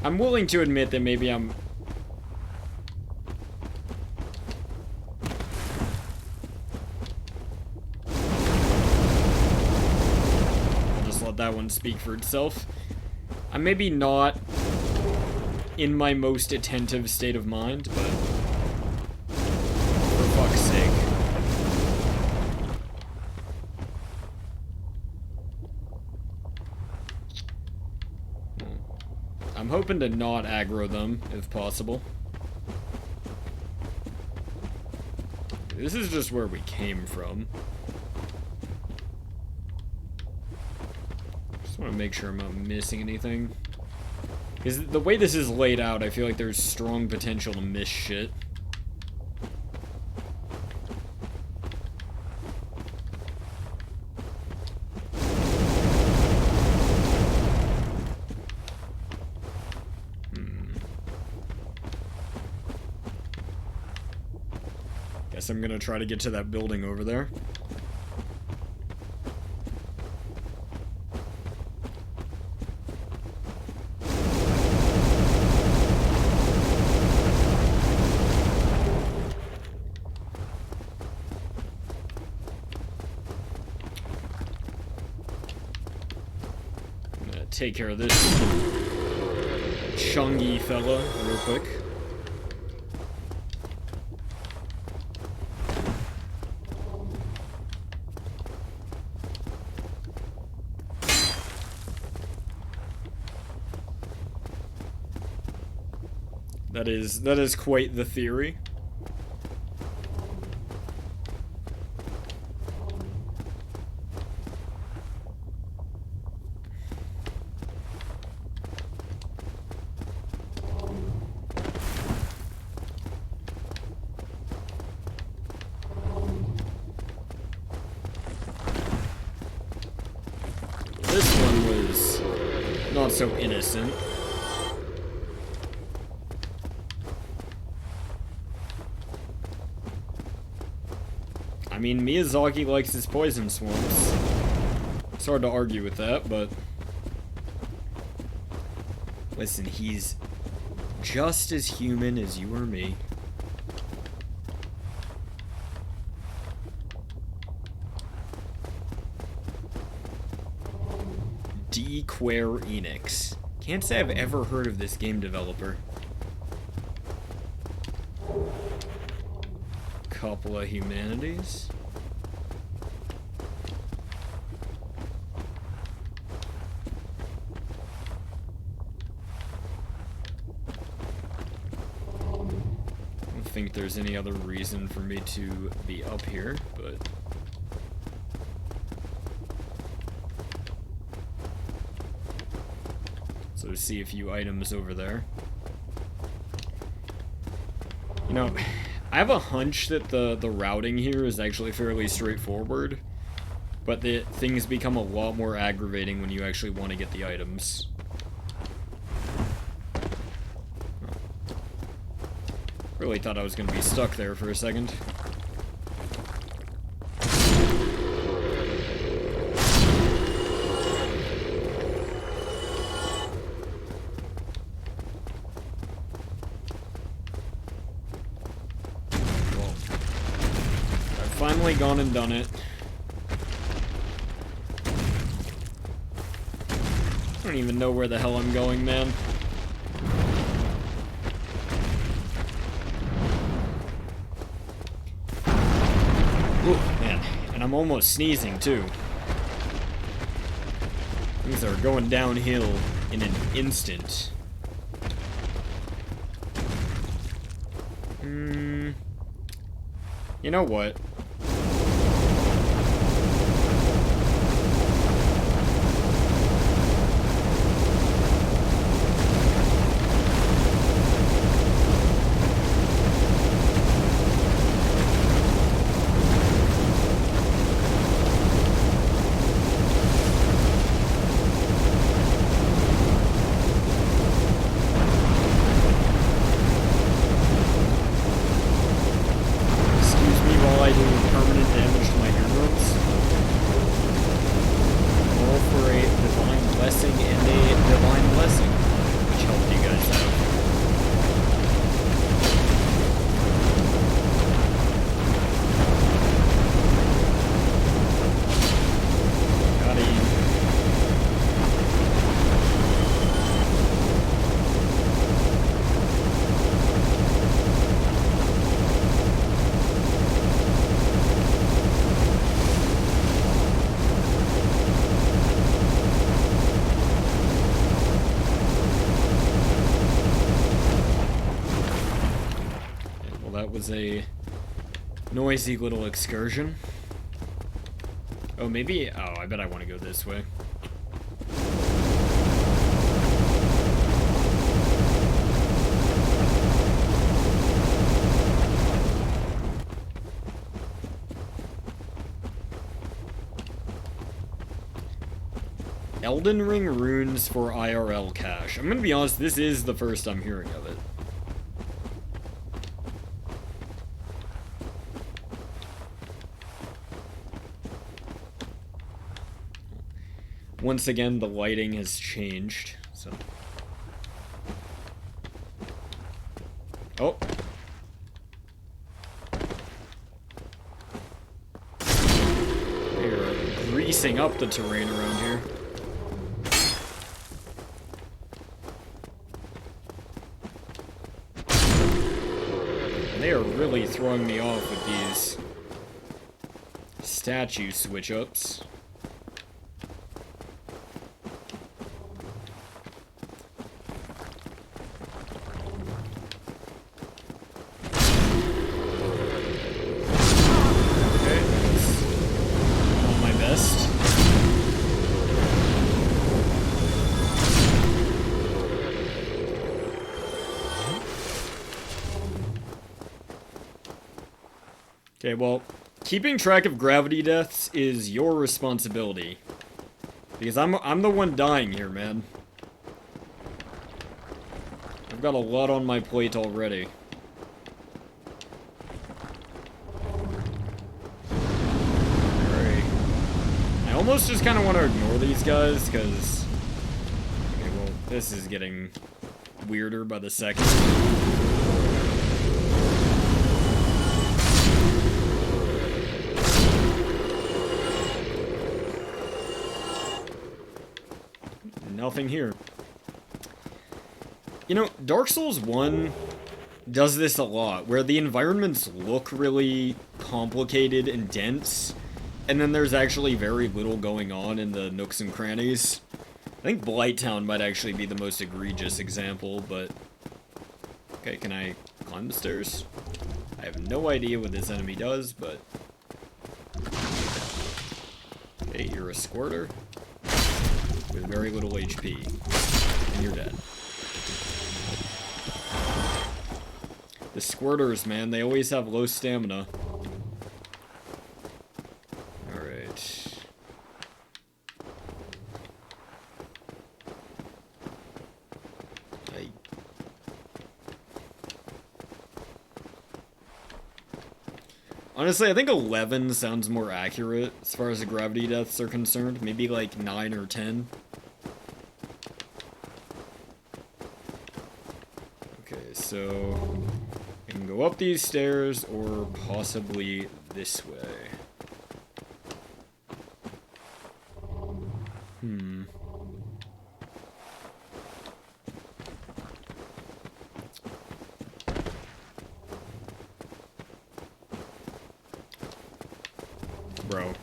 I'm willing to admit that maybe I'm... I'll just let that one speak for itself. I'm maybe not in my most attentive state of mind, but for fuck's sake. I'm hoping to not aggro them, if possible. This is just where we came from. Just want to make sure I'm not missing anything. Because the way this is laid out, I feel like there's strong potential to miss shit. Guess I'm gonna try to get to that building over there. Take care of this chungy fella real quick. That is quite the theory. This one was not so innocent. I mean, Miyazaki likes his poison swamps. It's hard to argue with that, but... Listen, he's just as human as you or me. Square Enix. Can't say I've ever heard of this game developer. Couple of humanities. think there's any other reason for me to be up here, but... So see a few items over there. You know, I have a hunch that the routing here is actually fairly straightforward, but the things become a lot more aggravating when you actually want to get the items. Really thought I was going to be stuck there for a second. Finally gone and done it. I don't even know where the hell I'm going, man. Ooh, man. And I'm almost sneezing, too. Things are going downhill in an instant. You know what? Was a noisy little excursion. Oh, maybe... Oh, I bet I want to go this way. Elden Ring runes for IRL cache. I'm gonna be honest, this is the first I'm hearing of it. Once again, the lighting has changed, so... Oh! They're greasing up the terrain around here. They are really throwing me off with these statue switch-ups. Okay, well, keeping track of gravity deaths is your responsibility. Because I'm the one dying here, man. I've got a lot on my plate already. Alright. I almost just kind of want to ignore these guys, because... Okay, well, this is getting weirder by the second. Nothing here. You know, Dark Souls 1 does this a lot, where the environments look really complicated and dense, and then there's actually very little going on in the nooks and crannies. I think Blighttown might actually be the most egregious example, but... Okay, can I climb the stairs? I have no idea what this enemy does, but... Okay, you're a squirter with very little HP, and you're dead. The squirters, man, they always have low stamina. Alright. Honestly, I think 11 sounds more accurate as far as the gravity deaths are concerned. Maybe like 9 or 10. Okay, so I can go up these stairs or possibly this way. Bro.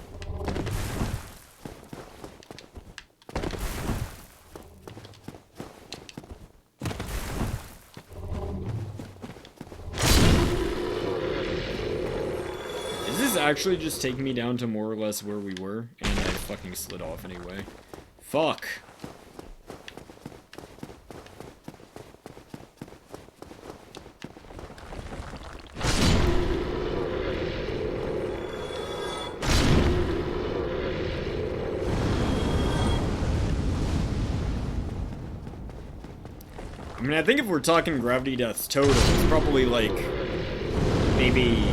Is this actually just taking me down to more or less where we were? And I fucking slid off anyway. Fuck. I mean, I think if we're talking gravity deaths total, it's probably like maybe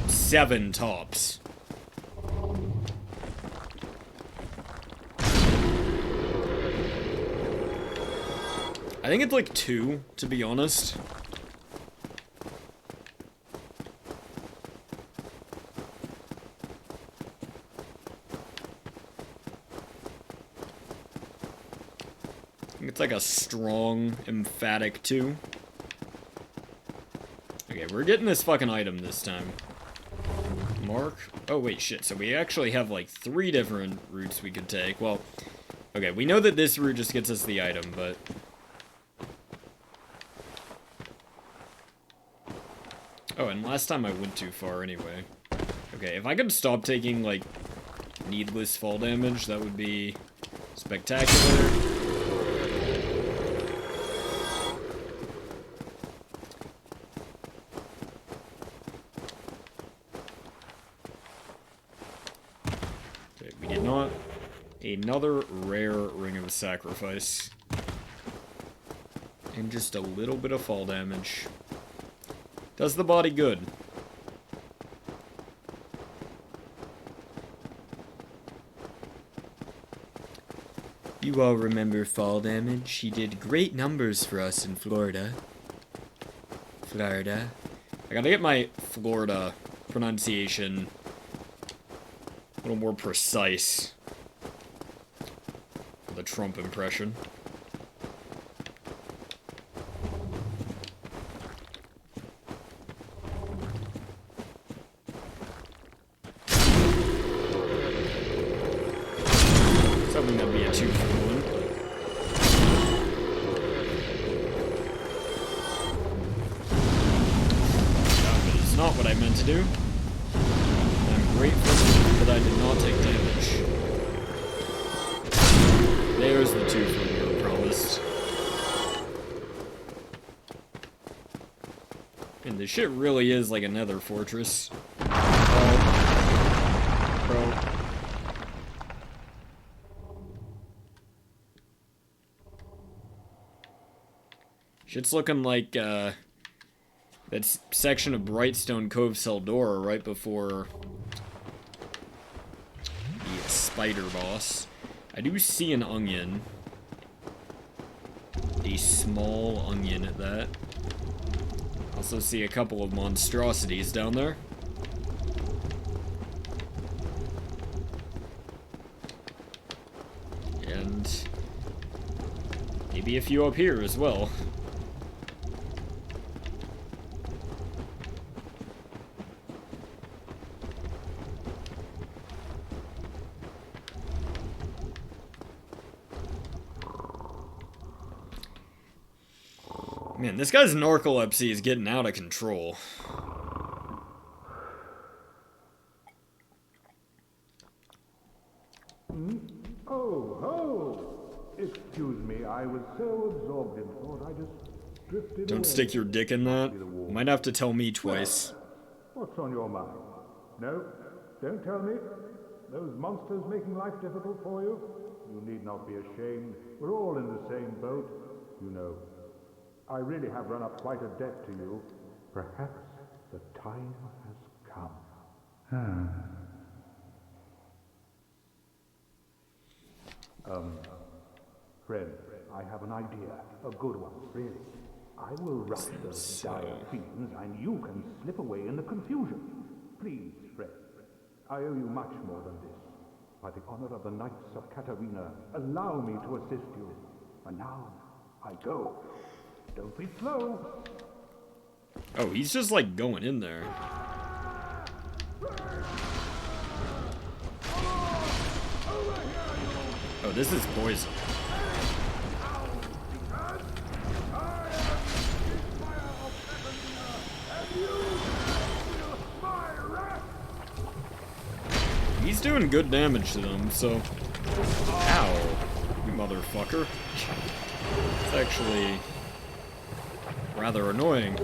7 tops. I think it's like 2, to be honest. It's like a strong, emphatic 2. Okay, we're getting this fucking item this time. Mark. Oh, wait, shit. So we actually have like 3 different routes we could take. Well, okay, we know that this route just gets us the item, but... Oh, and last time I went too far anyway. Okay, if I could stop taking, like, needless fall damage, that would be spectacular. Another rare Ring of Sacrifice. And just a little bit of fall damage. Does the body good. You all remember fall damage? He did great numbers for us in Florida. I gotta get my Florida pronunciation a little more precise. The Trump impression. Something that'd be a 2-for-1. That is not what I meant to do. I'm grateful that I did not take damage. There's the 2 for we were promised. And this shit really is like a nether fortress. Oh. Bro. Shit's looking like, that section of Brightstone Cove Seldora right before the spider boss. I do see an onion. A small onion at that. Also see a couple of monstrosities down there. And maybe a few up here as well. Man, this guy's narcolepsy is getting out of control. Oh, excuse me, I was so absorbed in thought I just drifted Don't away. stick your dick in that. Might have to tell me twice. What's on your mind? No, don't tell me. Those monsters making life difficult for you? You need not be ashamed. We're all in the same boat, you know. I really have run up quite a debt to you. Perhaps the time has come. Friend, I have an idea. A good one, really. I will rush those dire fiends, and you can slip away in the confusion. Please, friend. I owe you much more than this. By the honor of the Knights of Katarina, allow me to assist you. And now, I go. Don't be slow. Oh, he's just like going in there. Oh, this is poison. He's doing good damage to them, so... Ow, you motherfucker. It's actually rather annoying.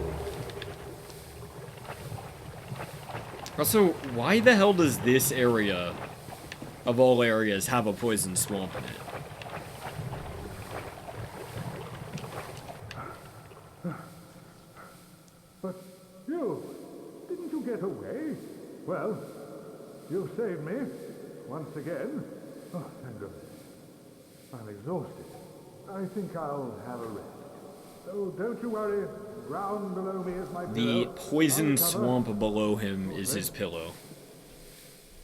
Also, why the hell does this area, of all areas, have a poison swamp in it? But you, didn't you get away? Well, you saved me, once again. Oh, thank goodness. I'm exhausted. I think I'll have a rest. So don't you worry, ground below me is my The pillow. poison I'll recover. swamp below him is his pillow.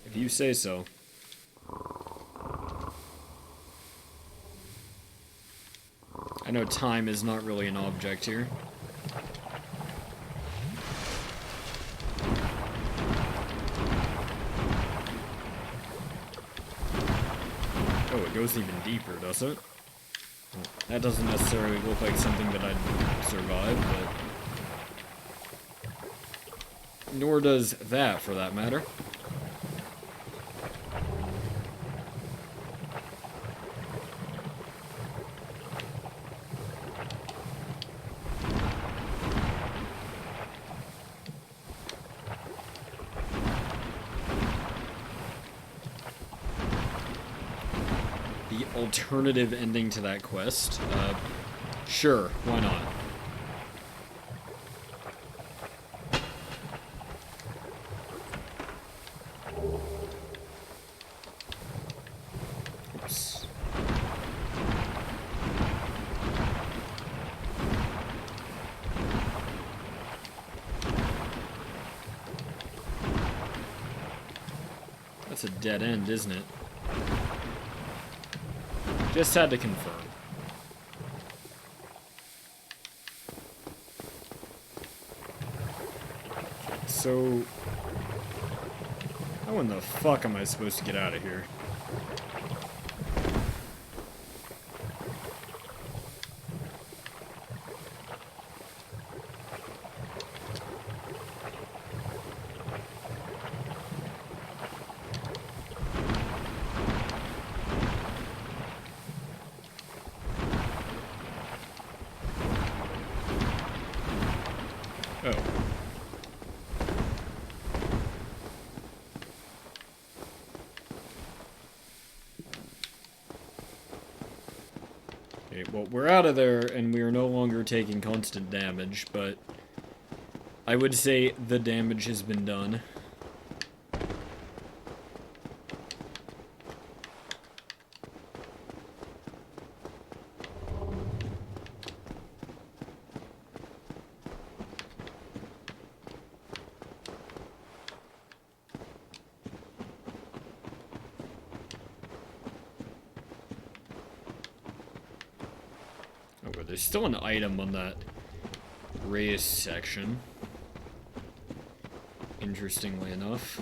If you say so. I know time is not really an object here. Oh, it goes even deeper, does it? Well, that doesn't necessarily look like something that I'd survive, but... Nor does that, for that matter. The alternative ending to that quest? Sure, why not? Oops. That's a dead end, isn't it? Just had to confirm. So... how in the fuck am I supposed to get out of here? Oh. Okay, well, we're out of there, and we are no longer taking constant damage, but I would say the damage has been done. Oh, but there's still an item on that raised section. Interestingly enough.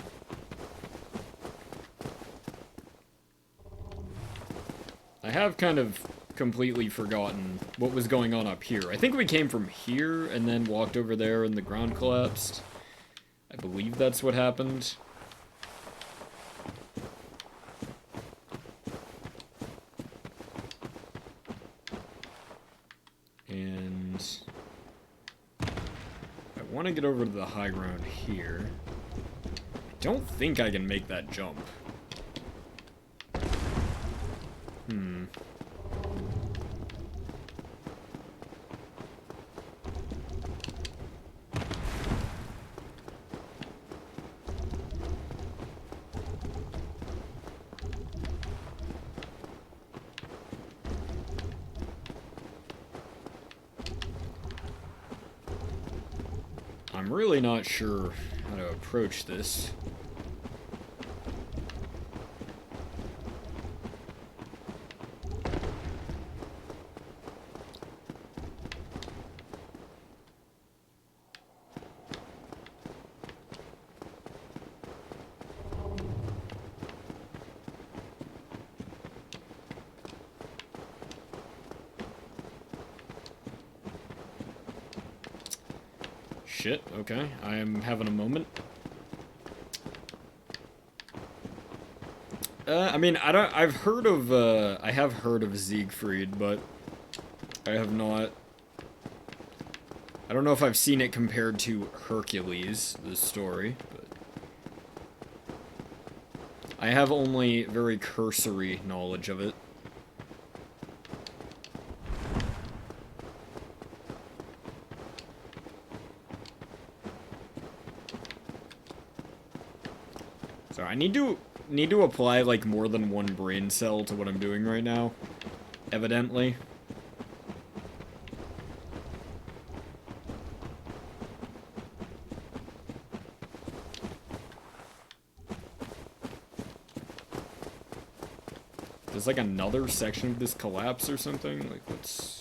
I have kind of completely forgotten what was going on up here. I think we came from here and then walked over there and the ground collapsed. I believe that's what happened. And I want to get over to the high ground here. I don't think I can make that jump. I'm really not sure how to approach this. Shit, okay, I am having a moment. I mean, I've heard of, I have heard of Siegfried, but I have not, I don't know if I've seen it compared to Hercules, the story, but I have only very cursory knowledge of it. So I need to apply like more than one brain cell to what I'm doing right now, evidently. There's like another section of this collapse or something? Like, what's...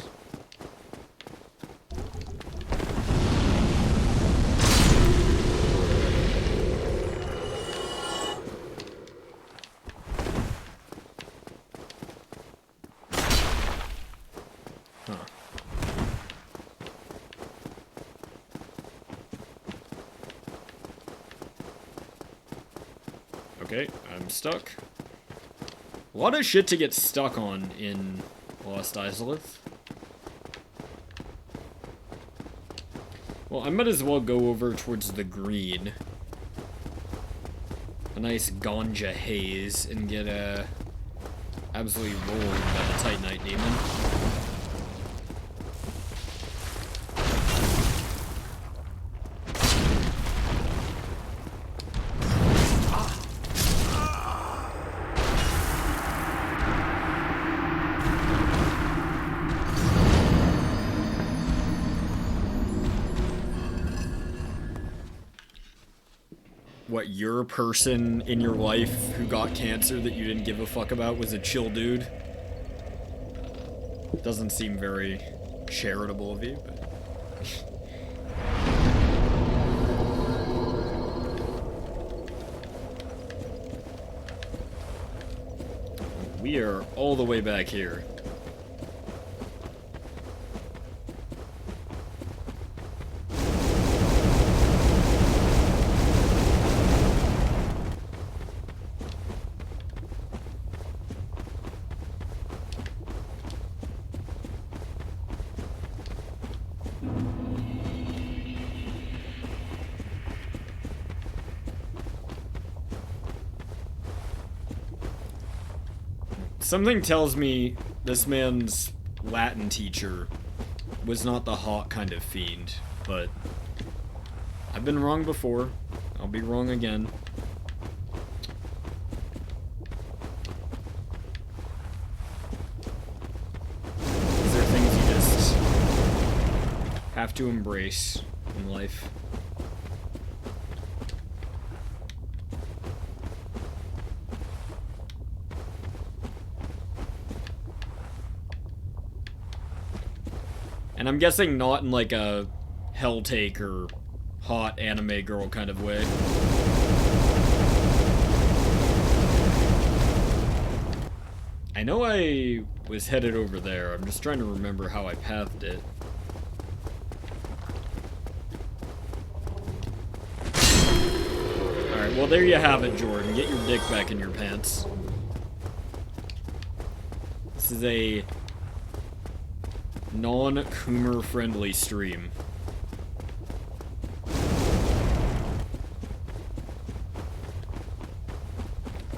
Okay, I'm stuck. A lot of shit to get stuck on in Lost Izalith. Well, I might as well go over towards the green. A nice ganja haze and get absolutely rolled by the Titanite demon. What, your person in your life who got cancer that you didn't give a fuck about was a chill dude? Doesn't seem very charitable of you, but... We are all the way back here. Something tells me this man's Latin teacher was not the hot kind of fiend, but I've been wrong before. I'll be wrong again. These are things you just have to embrace in life. And I'm guessing not in like a Helltake or hot anime girl kind of way. I know I was headed over there. I'm just trying to remember how I pathed it. Alright, well there you have it, Jordan. Get your dick back in your pants. This is a non-Coomer friendly stream.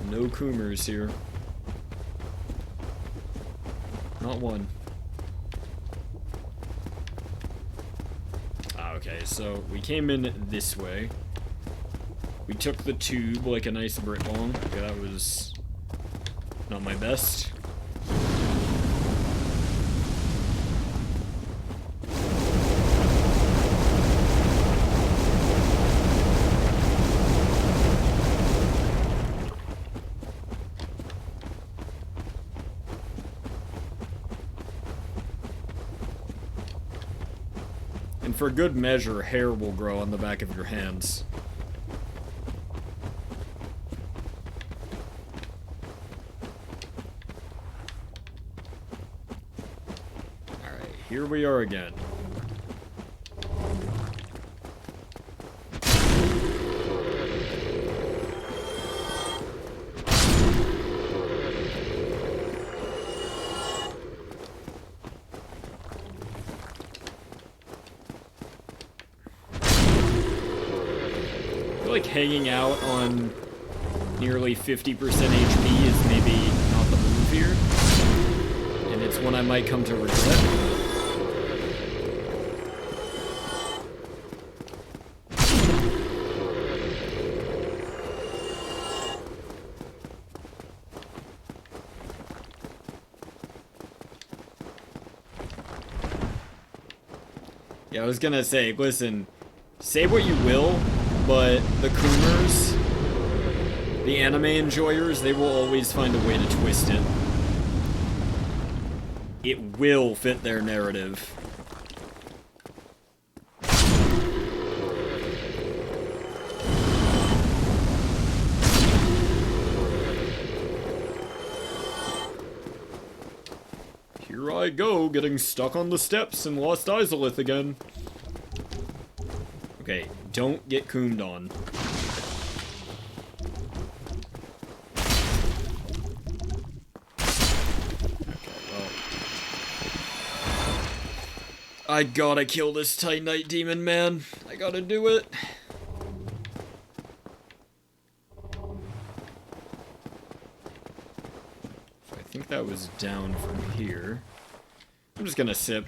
No Coomers here. Not one. Ah, okay, so we came in this way. We took the tube like a nice Brit bomb. Okay, that was not my best. And for good measure, hair will grow on the back of your hands. Alright, here we are again. Like hanging out on nearly 50% HP is maybe not the move here, and it's one I might come to regret. Yeah, I was gonna say, listen, say what you will, but the Coomers, the anime enjoyers, they will always find a way to twist it. It will fit their narrative. Here I go, getting stuck on the steps in Lost Izalith again. Okay, don't get coomed on. Okay, well. I gotta kill this Titanite demon, man. I gotta do it. So I think that was down from here. I'm just gonna sip.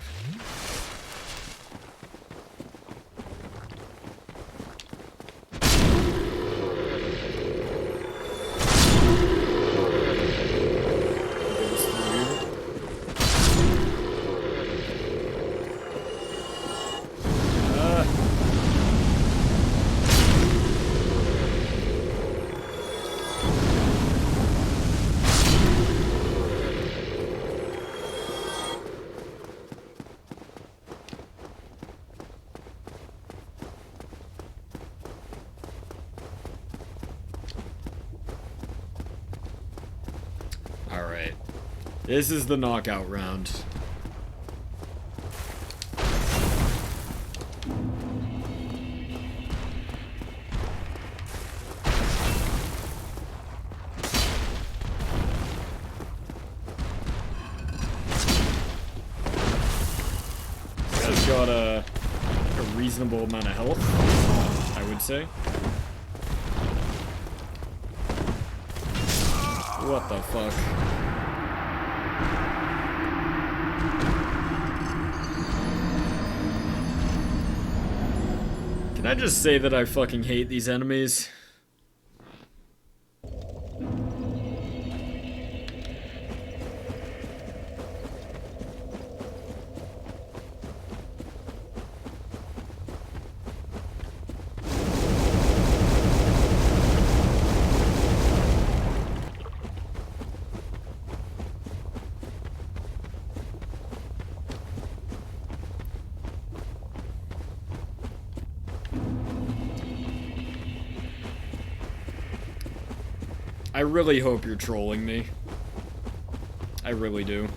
Alright. This is the knockout round. This guy's got a reasonable amount of health, I would say. What the fuck? Can I just say that I fucking hate these enemies? I really hope you're trolling me. really do.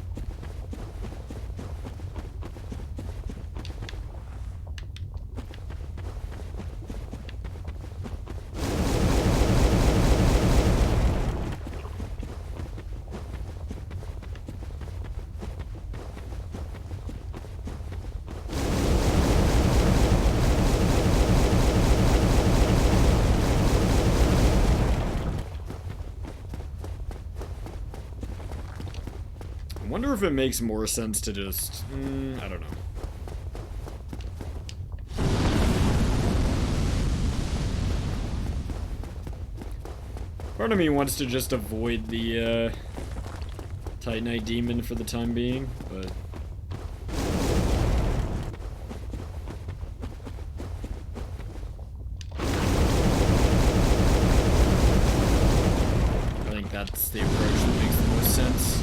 I wonder if it makes more sense to just... I don't know. Part of me wants to just avoid the Titanite demon for the time being, but... I think that's the approach that makes the most sense.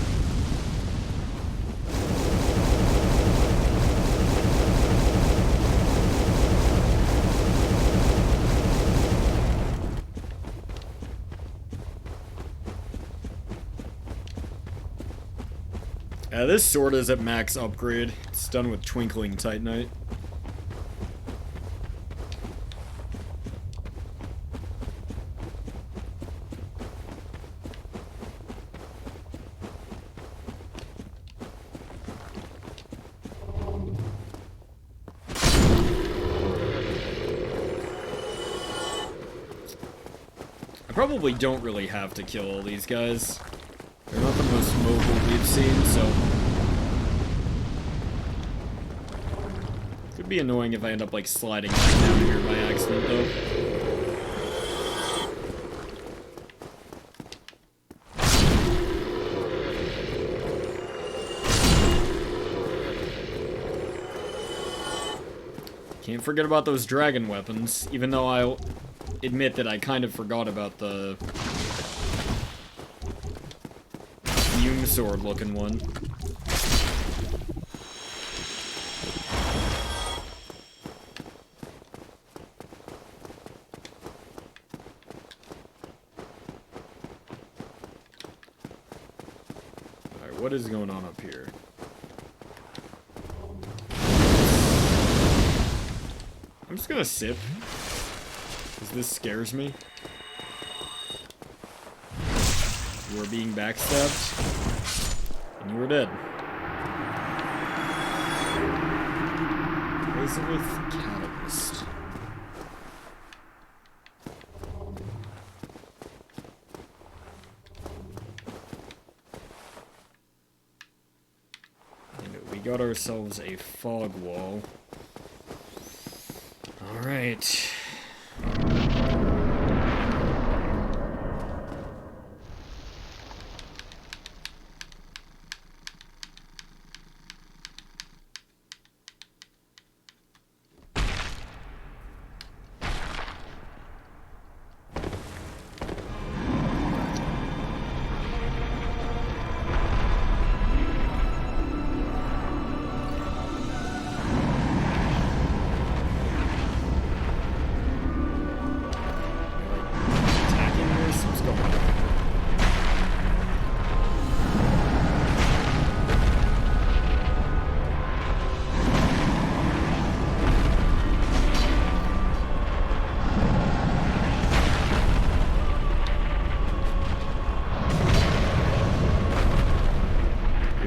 This sword is at max upgrade. It's done with Twinkling Titanite. I probably don't really have to kill all these guys. They're not the most mobile we've seen, so... Could be annoying if I end up, like, sliding back down here by accident, though. Can't forget about those dragon weapons, even though I'll admit that I kind of forgot about the... fume sword looking one. Alright, what is going on up here? I'm just gonna sip, because this scares me. You are being backstabbed, and you are dead. Elizabeth Catalyst. And we got ourselves a fog wall. Alright.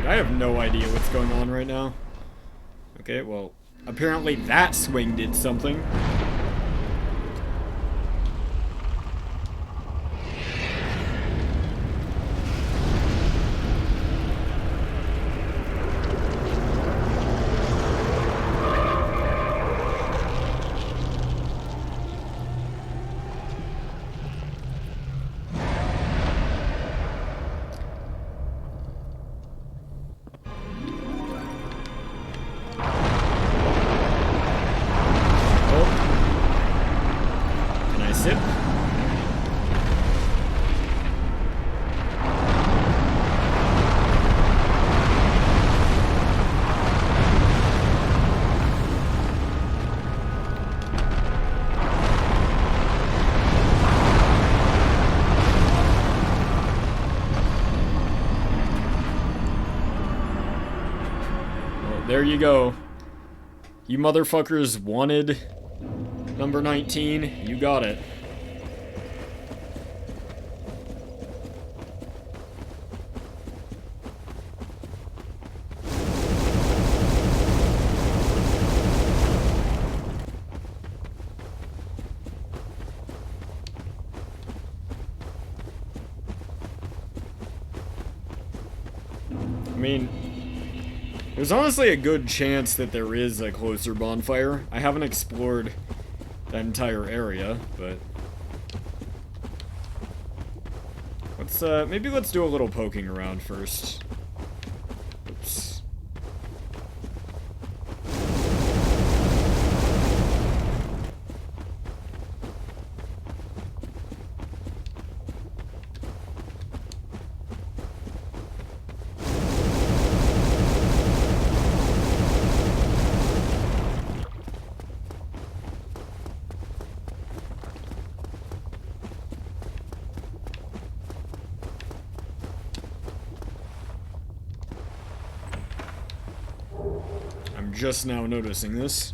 I have no idea what's going on right now. Okay, well, apparently that swing did something. Oh. you go. You motherfuckers wanted number 19. You got it. I mean, there's honestly a good chance that there is a closer bonfire. I haven't explored that entire area, but maybe let's do a little poking around first. Oops. I'm just now noticing this.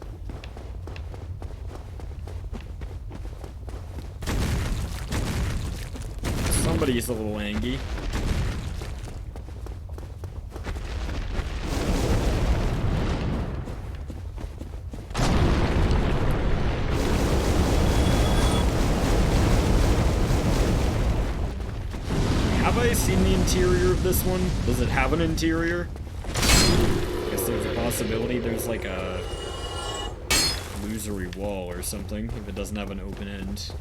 Somebody's a little angry. Have I seen the interior of this one? Does it have an interior? I guess there's a possibility there's like a illusory wall or something if it doesn't have an open end.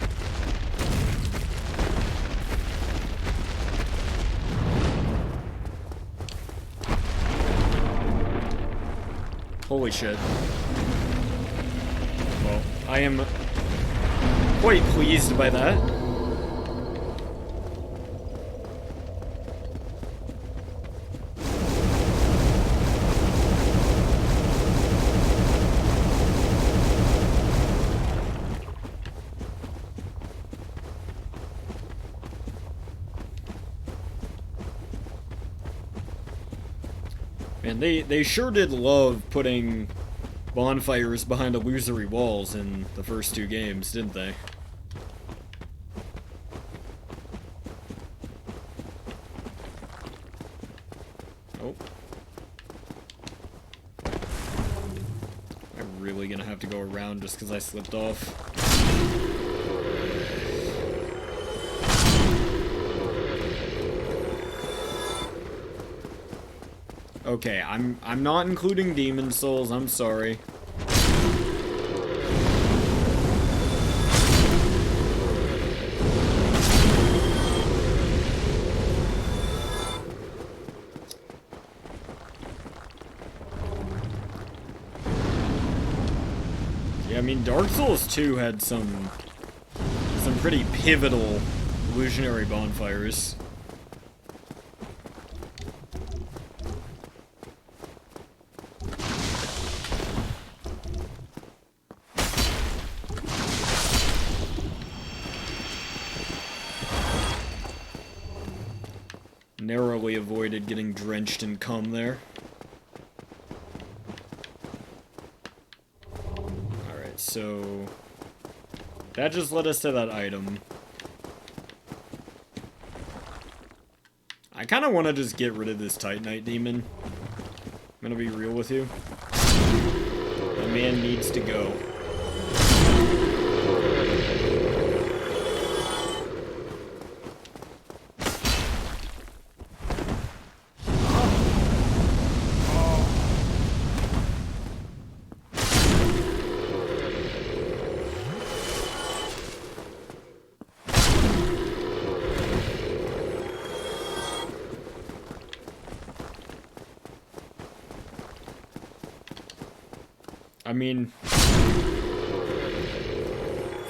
Holy shit. Well, I am quite pleased by that. And they sure did love putting bonfires behind illusory walls in the first two games, didn't they? Oh. I'm really gonna have to go around just because I slipped off. Okay, I'm not including demon souls, I'm sorry. Yeah, I mean Dark Souls 2 had some pretty pivotal illusionary bonfires. Narrowly avoided getting drenched in cum there. Alright, so that just led us to that item. I kind of want to just get rid of this Titanite demon. I'm gonna be real with you. That man needs to go. I mean, if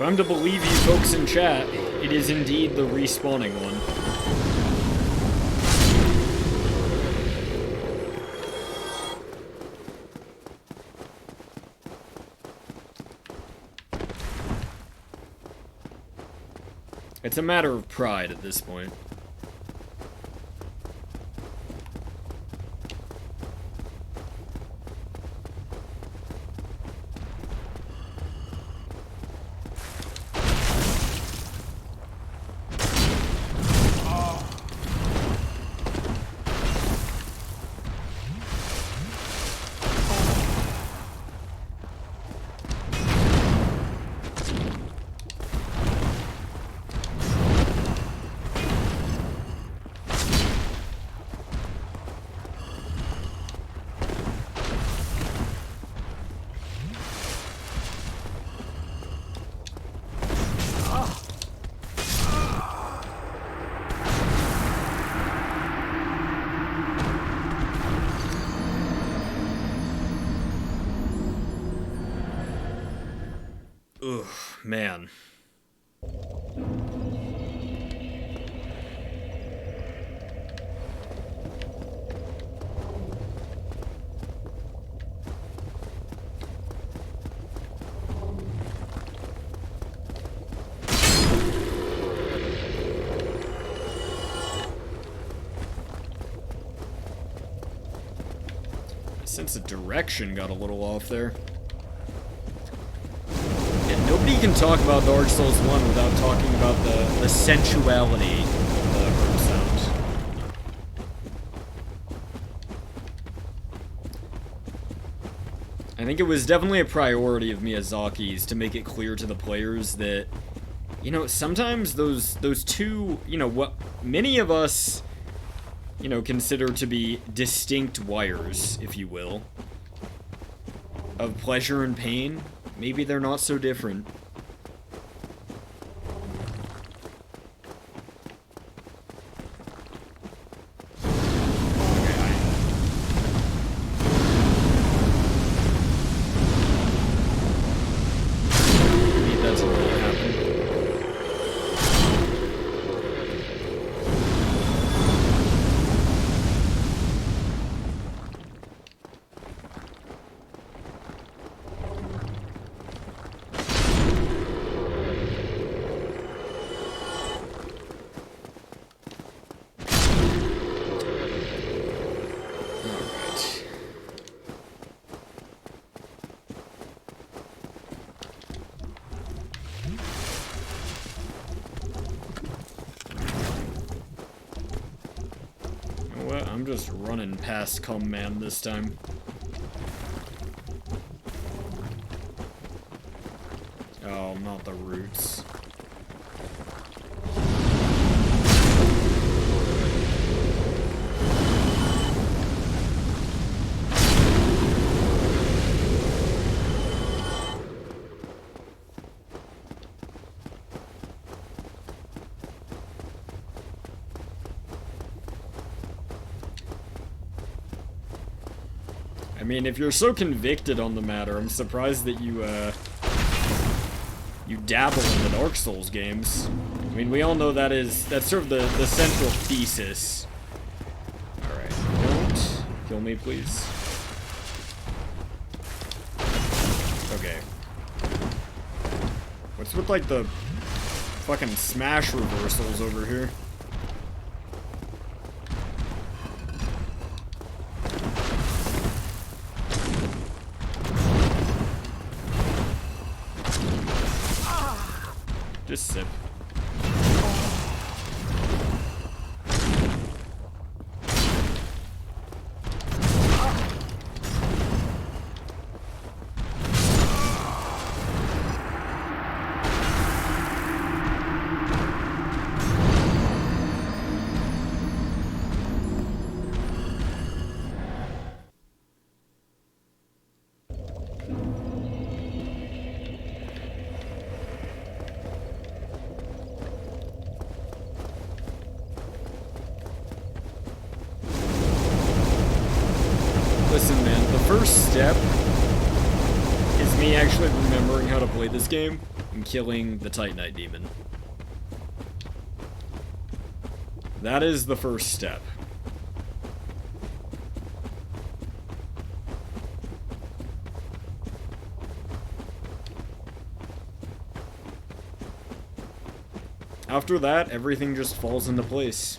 I'm to believe you folks in chat, it is indeed the respawning one. It's a matter of pride at this point. man. Sense of direction got a little off there. And nobody can talk about Dark Souls 1 without talking about the sensuality of the herb sound. I think it was definitely a priority of Miyazaki's to make it clear to the players that, you know, sometimes those two, you know, what many of us, you know, consider to be distinct wires, if you will, of pleasure and pain, maybe they're not so different. Maybe that's what will happen. I'm just running past Man this time. Oh, not the roots. I mean, if you're so convicted on the matter, I'm surprised that you dabble in the Dark Souls games. I mean, we all know that's sort of the central thesis. Alright, don't kill me, please. Okay. What's with, like, the fucking smash reversals over here? Just sip. Listen, man, the first step is me actually remembering how to play this game and killing the Titanite demon. That is the first step. After that, everything just falls into place.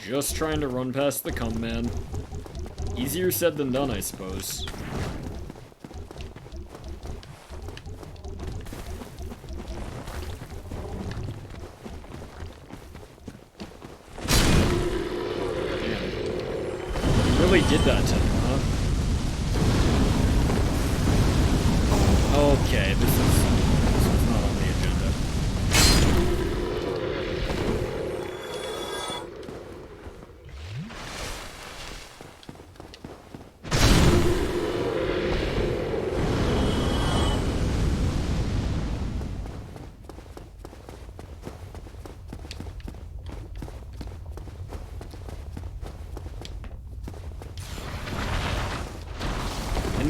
Just trying to run past the Man. Easier said than done, I suppose. Damn. Really did that to him, huh? Okay, this is not on the agenda.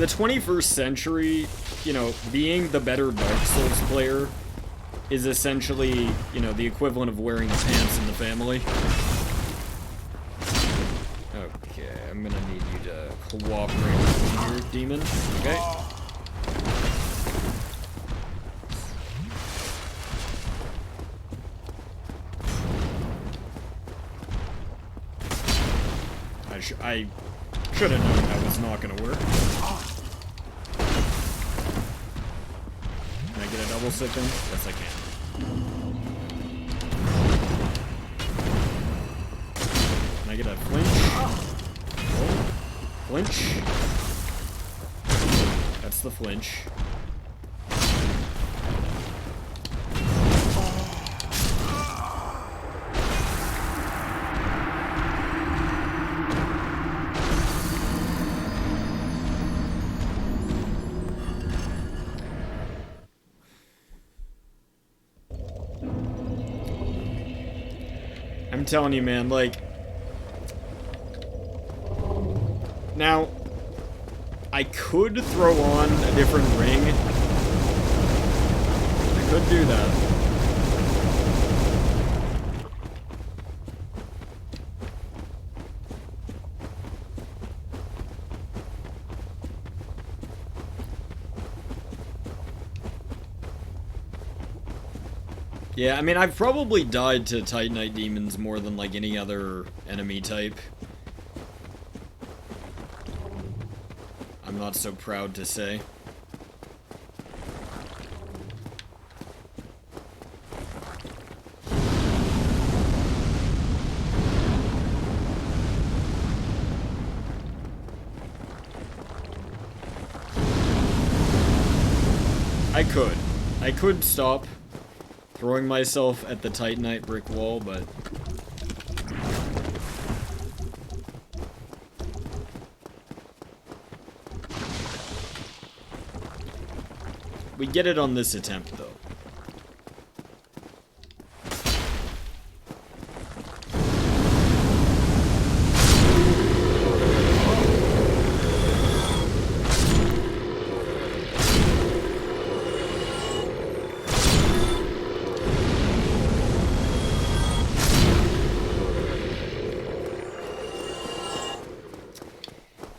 the 21st century, you know, being the better Dark Souls player is essentially, you know, the equivalent of wearing the pants in the family. Okay, I'm gonna need you to cooperate with me here, demon. Okay. I should have known that was not gonna work. Can I get a double sip in? Yes, I can. Can I get a flinch? Oh, flinch. That's the flinch. I'm telling you, man, like... Now, I could throw on a different ring. I could do that. Yeah, I mean, I've probably died to Titanite demons more than, like, any other enemy type. I'm not so proud to say. I could stop throwing myself at the Titanite brick wall, but... we get it on this attempt, though.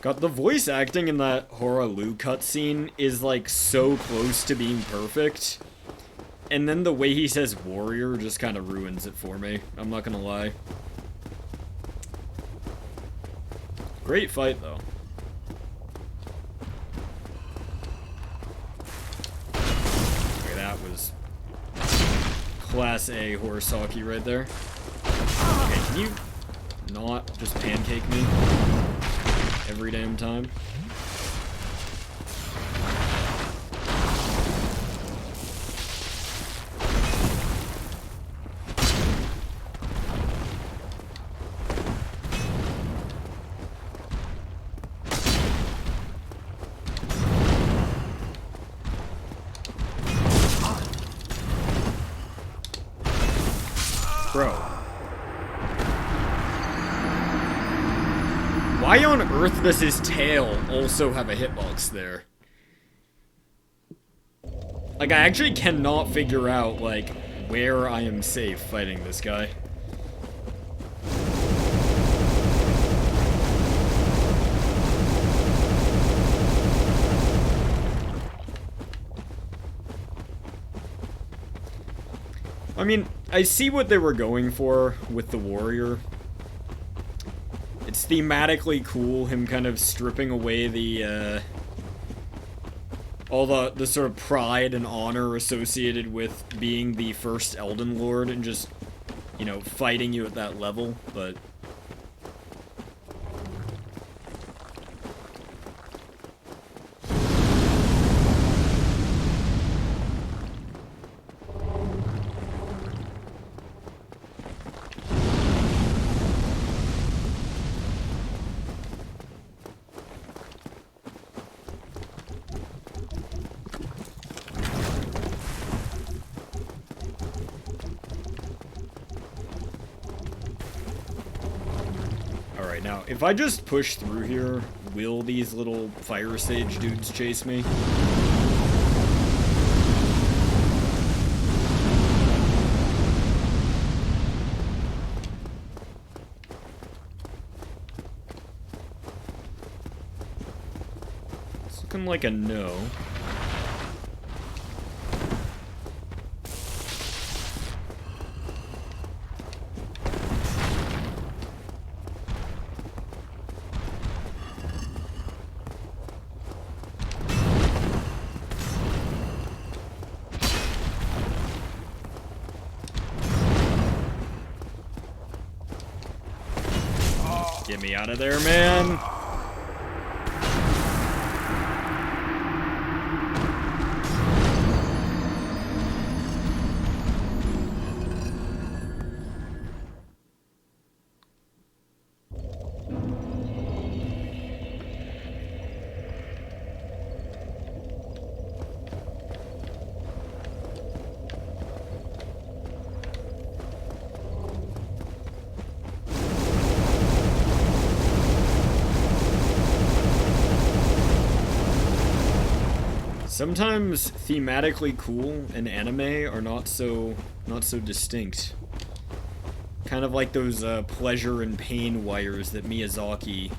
God, the voice acting in that Horalu cutscene is, like, so close to being perfect. And then the way he says warrior just kind of ruins it for me. I'm not gonna lie. Great fight, though. Okay, that was Class A horse hockey right there. Okay, can you not just pancake me every damn time? Bro. Why on earth does his tail also have a hitbox there? Like, I actually cannot figure out, like, where I am safe fighting this guy. I mean, I see what they were going for with the warrior. It's thematically cool, him kind of stripping away the, all the sort of pride and honor associated with being the first Elden Lord and just, you know, fighting you at that level, but... Now, if I just push through here, will these little fire sage dudes chase me? It's looking like a no. Get me out of there, man. Sometimes thematically cool and anime are not so distinct. Kind of like those pleasure and pain wires that Miyazaki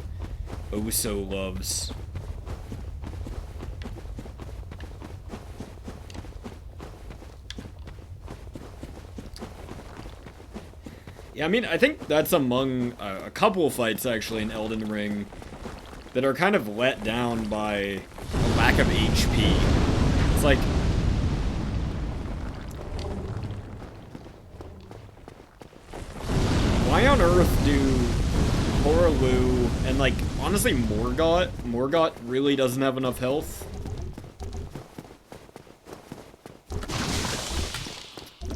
oh so loves. Yeah, I mean, I think that's among a couple fights actually in Elden Ring that are kind of let down by a lack of HP. It's like, why on earth do Hoaraloo and, like, honestly Morgott really doesn't have enough health?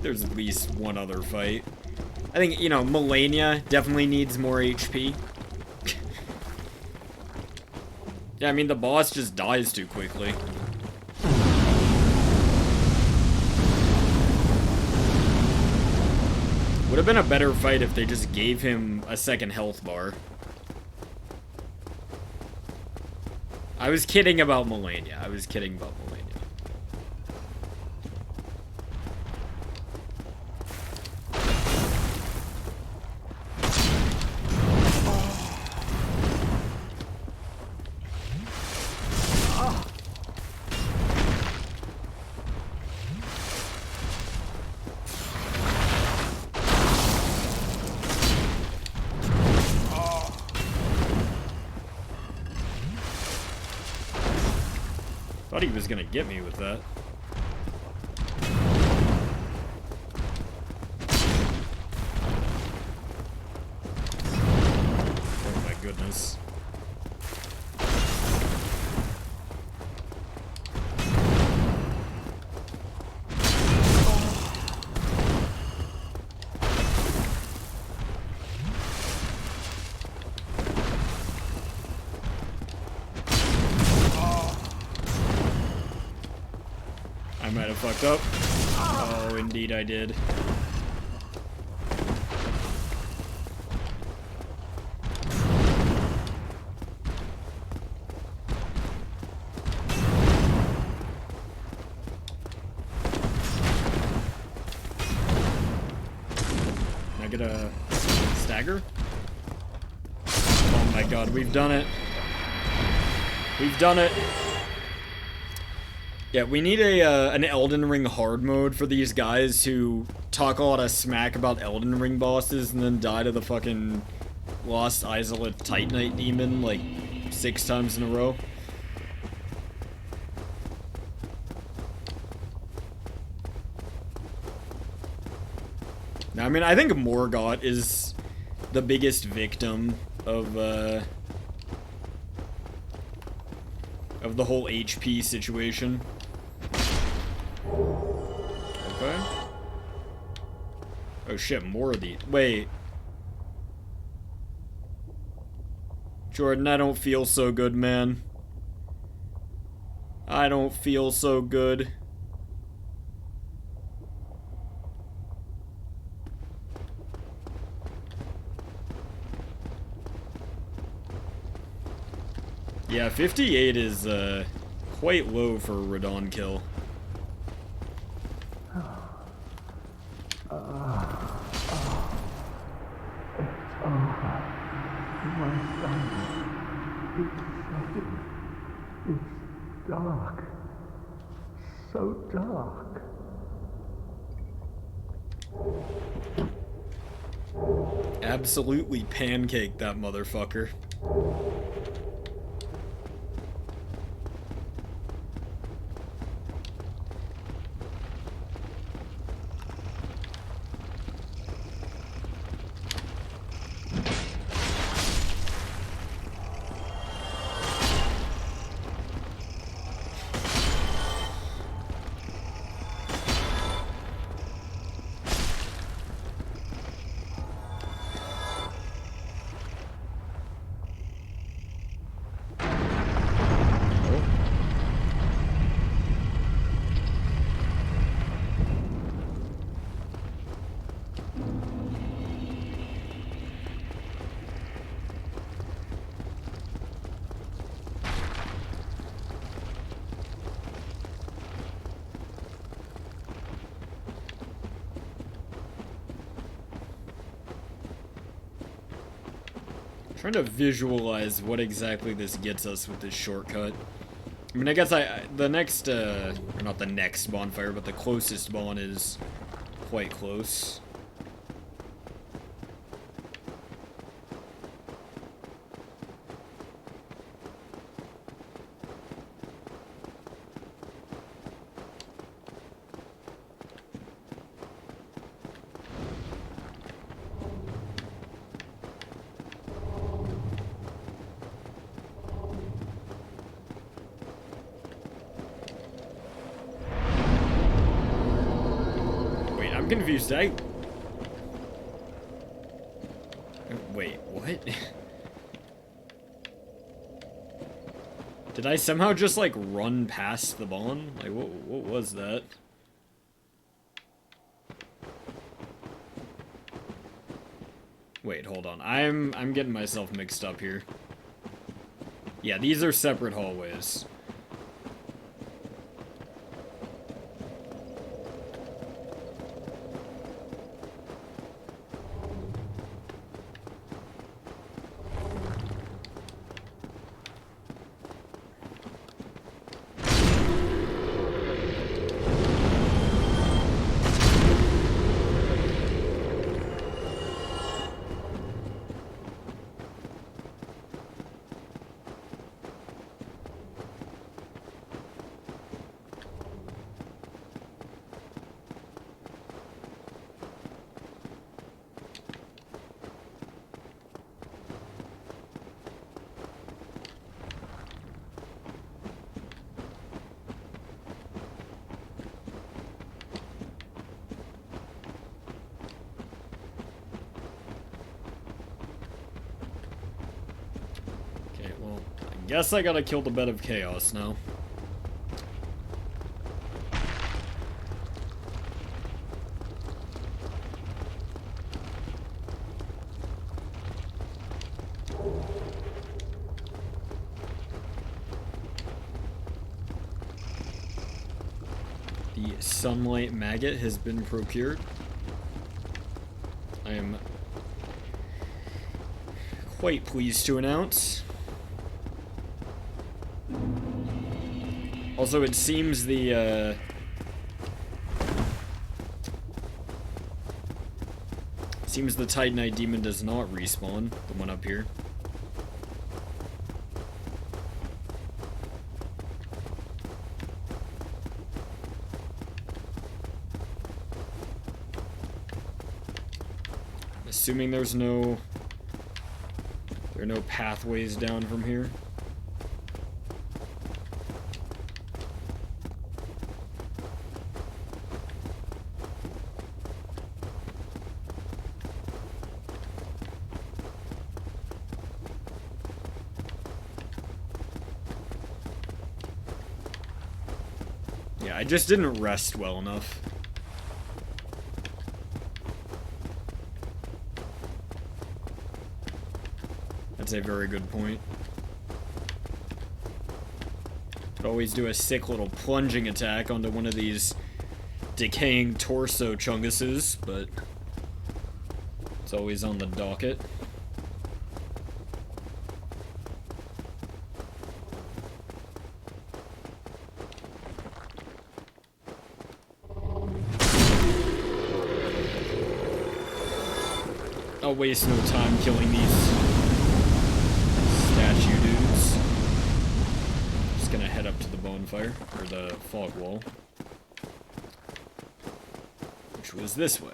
There's at least one other fight. I think, you know, Melania definitely needs more HP. Yeah, I mean, the boss just dies too quickly. Would have been a better fight if they just gave him a second health bar. I was kidding about Melania. I was kidding about Melania. Thought he was gonna get me with that. Oh my goodness. I might have fucked up. Oh, indeed I did. Can I get a stagger? Oh my god, we've done it. We've done it. Yeah, we need an Elden Ring hard mode for these guys who talk a lot of smack about Elden Ring bosses and then die to the fucking Lost Isola Titanite demon like 6 times in a row. Now, I mean, I think Morgott is the biggest victim of the whole HP situation. Okay. Oh shit, more of these. Wait. Jordan, I don't feel so good, man. I don't feel so good. Yeah, 58 is quite low for a Radon kill. My son is shedding. It's dark. So dark. Absolutely pancaked that motherfucker. Trying to visualize what exactly this gets us with this shortcut. I mean, I guess the next, or not the next bonfire, but the closest bon is quite close. Confused. Wait, what? Did I somehow just like run past the bon? Like what was that? Wait, hold on. I'm getting myself mixed up here. Yeah, these are separate hallways. Guess I gotta kill the bed of chaos now. The sunlight maggot has been procured. I am quite pleased to announce. Also, it seems the, seems the Titanite demon does not respawn, the one up here. Assuming there are no pathways down from here. I just didn't rest well enough. That's a very good point. Could always do a sick little plunging attack onto one of these decaying torso chunguses, but it's always on the docket. I'll waste no time killing these statue dudes. Just gonna head up to the bonfire, or the fog wall, which was this way.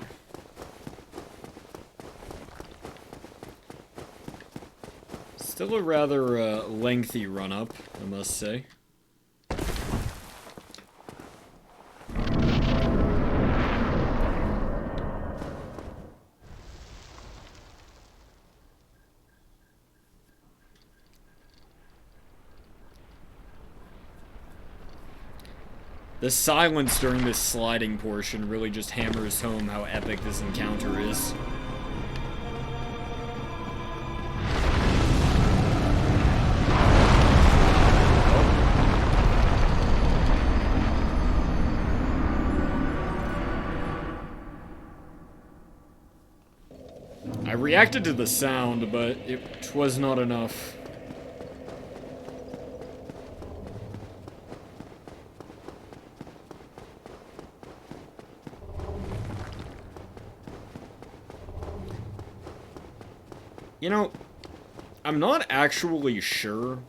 Still a rather lengthy run up, I must say. The silence during this sliding portion really just hammers home how epic this encounter is. I reacted to the sound, but it was not enough. You know, I'm not actually sure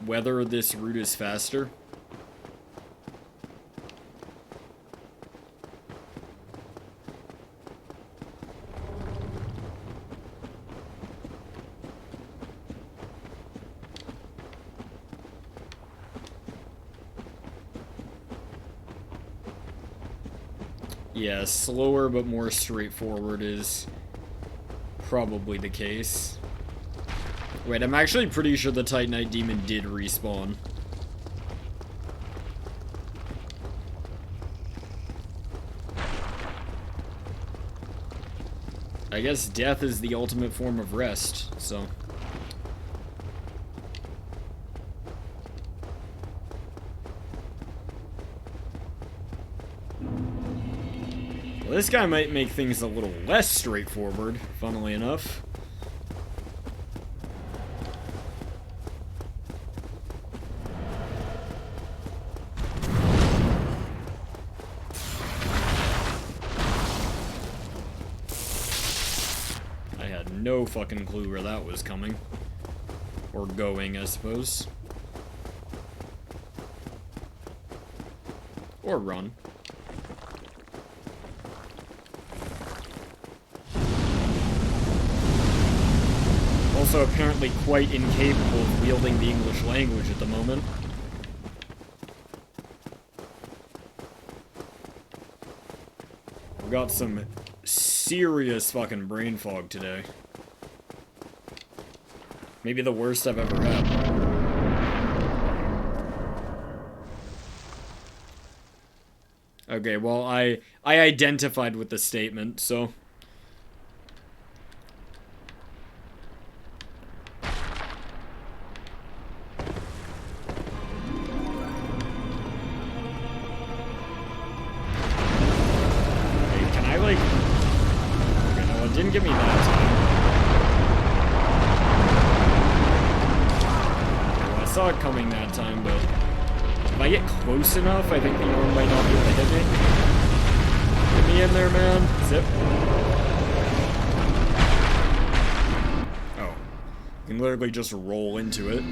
whether this route is faster. Yeah, slower but more straightforward is probably the case. Wait, I'm actually pretty sure the Titanite Demon did respawn. I guess death is the ultimate form of rest, so... Well, this guy might make things a little less straightforward, funnily enough. I had no fucking clue where that was coming. Or going, I suppose. Or run. Also apparently quite incapable of wielding the English language at the moment. I've got some serious fucking brain fog today. Maybe the worst I've ever had. Okay, well, I identified with the statement, so... Didn't give me that time. Well, I saw it coming that time, but if I get close enough, I think the arm might not be able to hit me. Get me in there, man. Zip. Oh. You can literally just roll into it.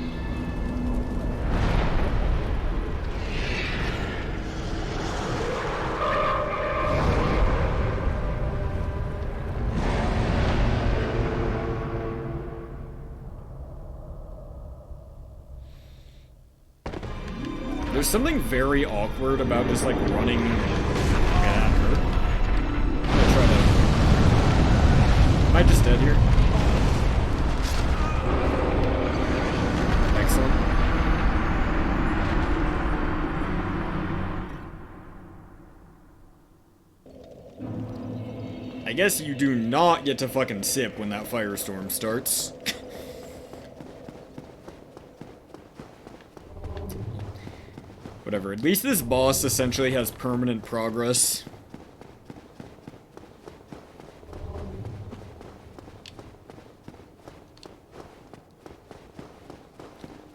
There's something very awkward about just, like, running at her. I'm gonna try to... Am I just dead here? Excellent. I guess you do not get to fucking sip when that firestorm starts. Whatever. At least this boss essentially has permanent progress.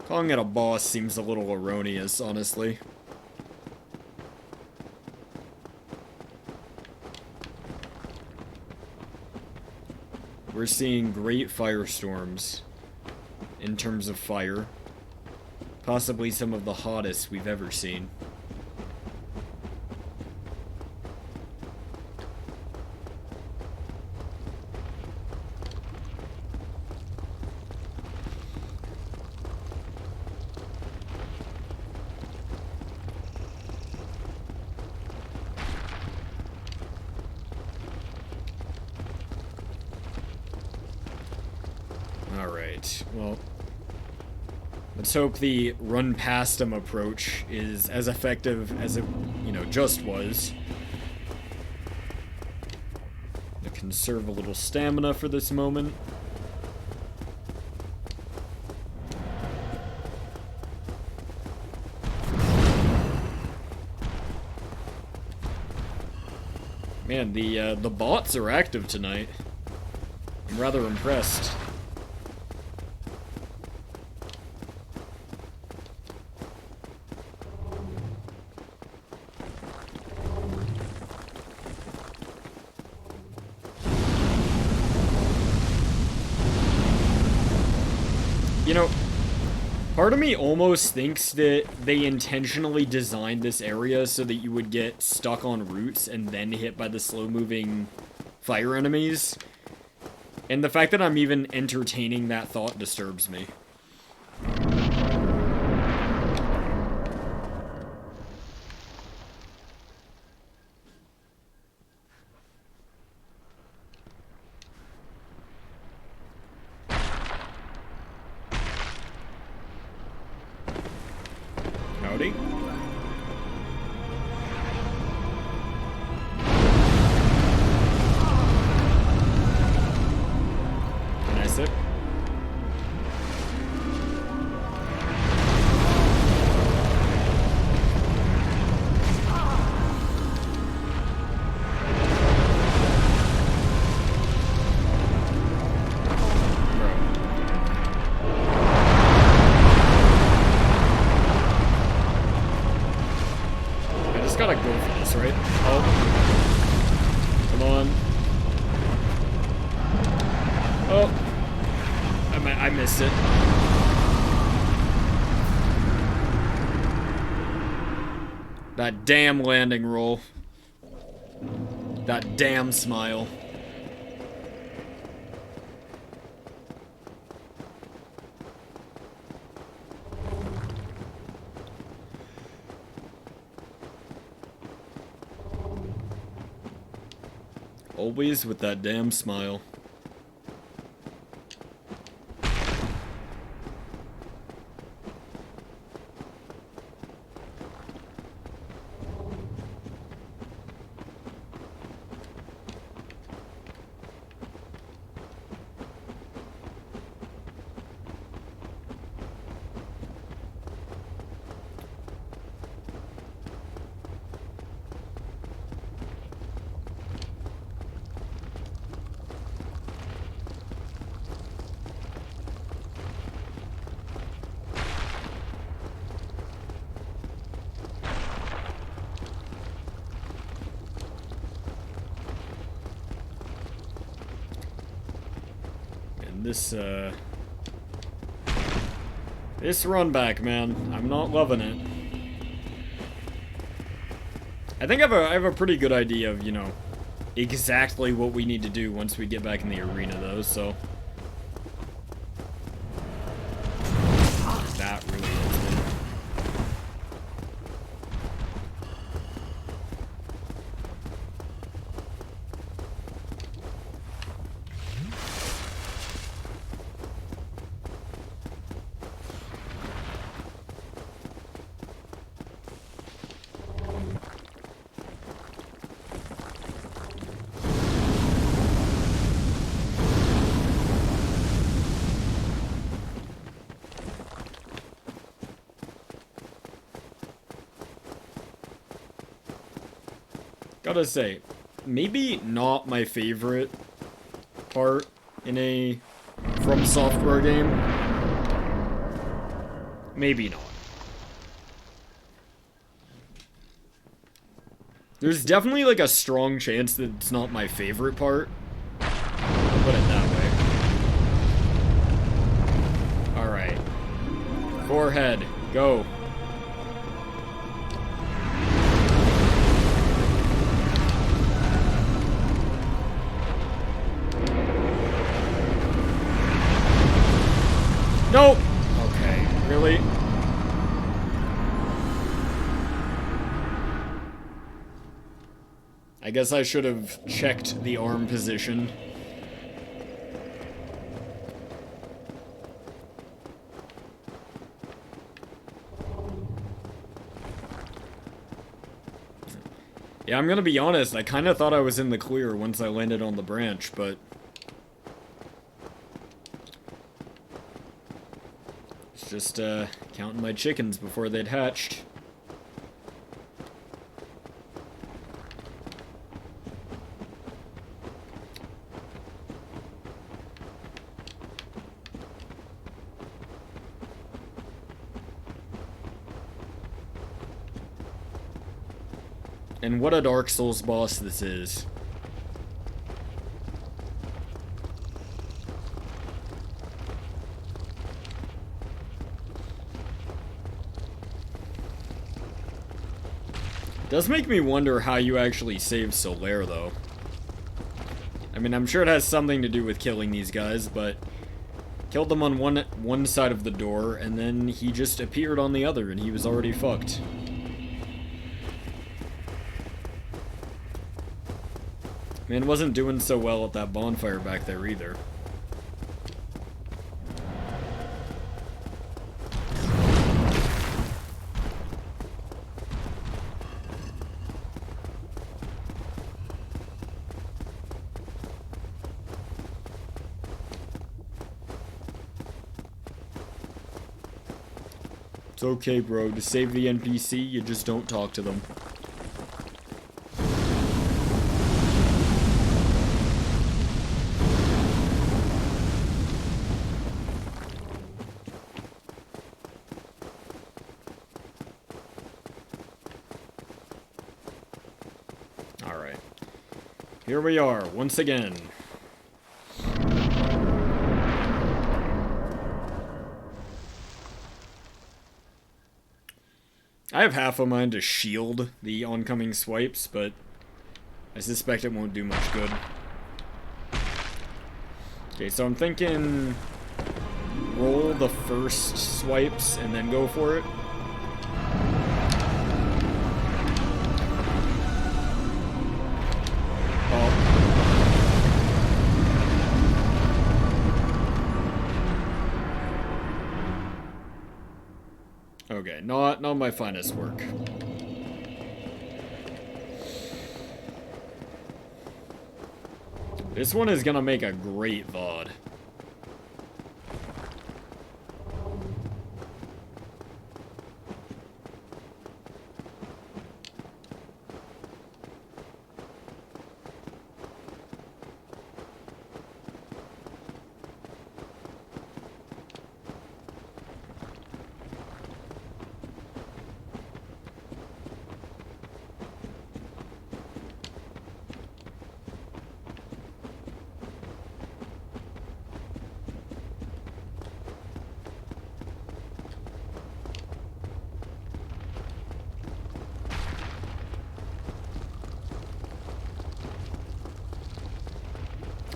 Calling it a boss seems a little erroneous, honestly. We're seeing great firestorms in terms of fire. Possibly some of the hottest we've ever seen. Alright, well, let's hope the run past him approach is as effective as it, just was. I conserve a little stamina for this moment. Man, the bots are active tonight. I'm rather impressed. Part of me almost thinks that they intentionally designed this area so that you would get stuck on roots and then hit by the slow-moving fire enemies. And the fact that I'm even entertaining that thought disturbs me. Howdy. Can I sip? Gotta go for this, right? Oh. Come on. Oh. I missed it. That damn landing roll. That damn smile. Always with that damn smile. This run back, man, I'm not loving it. I think I have a pretty good idea of, exactly what we need to do once we get back in the arena, though, so. That really is it. Gotta say, maybe not my favorite part in a From Software game. Maybe not. There's definitely like a strong chance that it's not my favorite part. I'll put it that way. Alright. Forehead, go. Nope! Okay, really? I guess I should have checked the arm position. Yeah, I'm gonna be honest, I kinda thought I was in the clear once I landed on the branch, but... it's just, counting my chickens before they'd hatched. And what a Dark Souls boss this is. Does make me wonder how you actually save Solaire, though. I mean, I'm sure it has something to do with killing these guys, but... killed them on one side of the door, and then he just appeared on the other, and he was already fucked. Man, wasn't doing so well at that bonfire back there either. It's okay, bro. To save the NPC, you just don't talk to them. Alright. Here we are, once again. I have half a mind to shield the oncoming swipes, but I suspect it won't do much good. Okay, so I'm thinking roll the first swipes and then go for it. Okay, not my finest work. This one is gonna make a great VOD.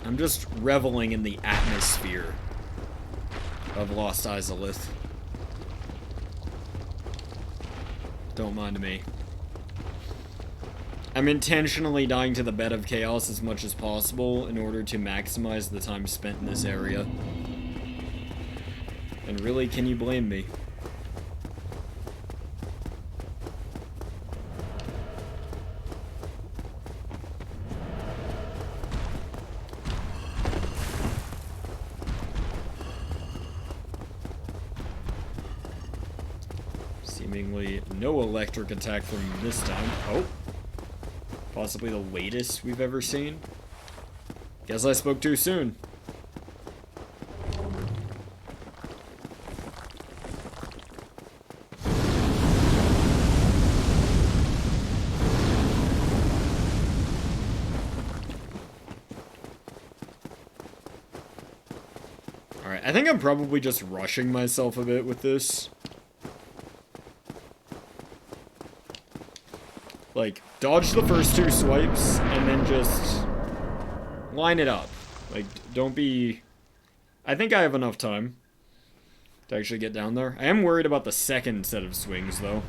I'm just reveling in the atmosphere of Lost Izalith. Don't mind me. I'm intentionally dying to the bed of chaos as much as possible in order to maximize the time spent in this area. And really, can you blame me? Seemingly no electric attack from this time. Oh. Possibly the latest we've ever seen. Guess I spoke too soon. Alright, I think I'm probably just rushing myself a bit with this. Like, dodge the first 2 swipes, and then just line it up. Like, don't be... I think I have enough time to actually get down there. I am worried about the second set of swings, though.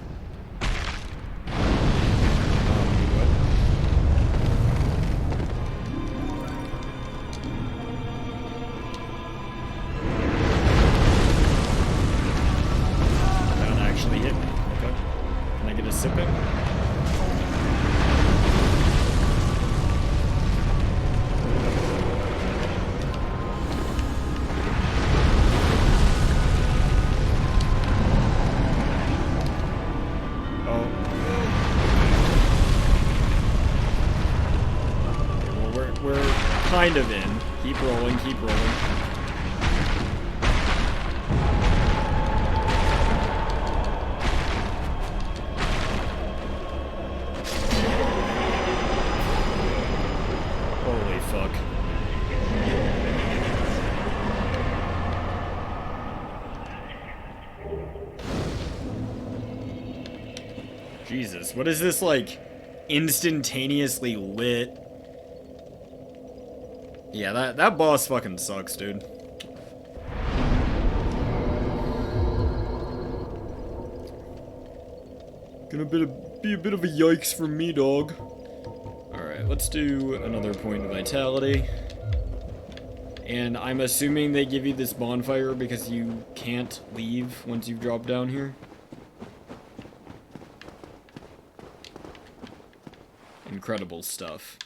That actually hit me. Okay. Can I get a sip in? Kind of in. Keep rolling, keep rolling. Holy fuck. Jesus, what is this, like, instantaneously lit? Yeah, that boss fucking sucks, dude. Gonna be a bit of a yikes for me, dog. Alright, let's do another point of vitality. And I'm assuming they give you this bonfire because you can't leave once you've dropped down here. Incredible stuff.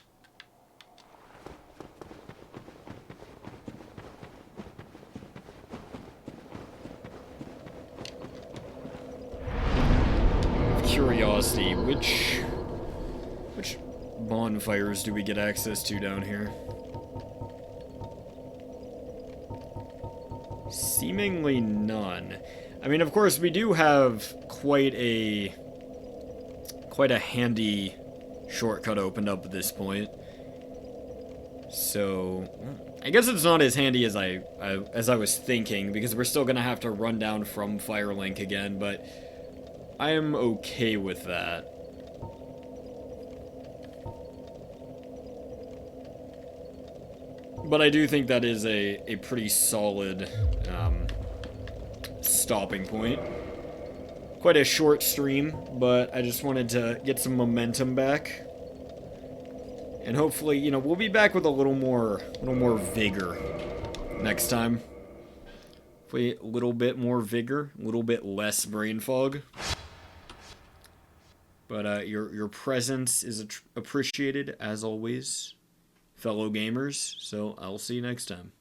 Curiosity, which bonfires do we get access to down here? Seemingly none. I mean, of course, we do have quite a handy shortcut opened up at this point. So, I guess it's not as handy as I was thinking, because we're still gonna have to run down from Firelink again, but I am okay with that. But I do think that is a pretty solid stopping point. Quite a short stream, but I just wanted to get some momentum back. And hopefully, you know, we'll be back with a little more vigor next time. Hopefully a little bit more vigor, a little bit less brain fog. But your presence is appreciated, as always, fellow gamers. So I'll see you next time.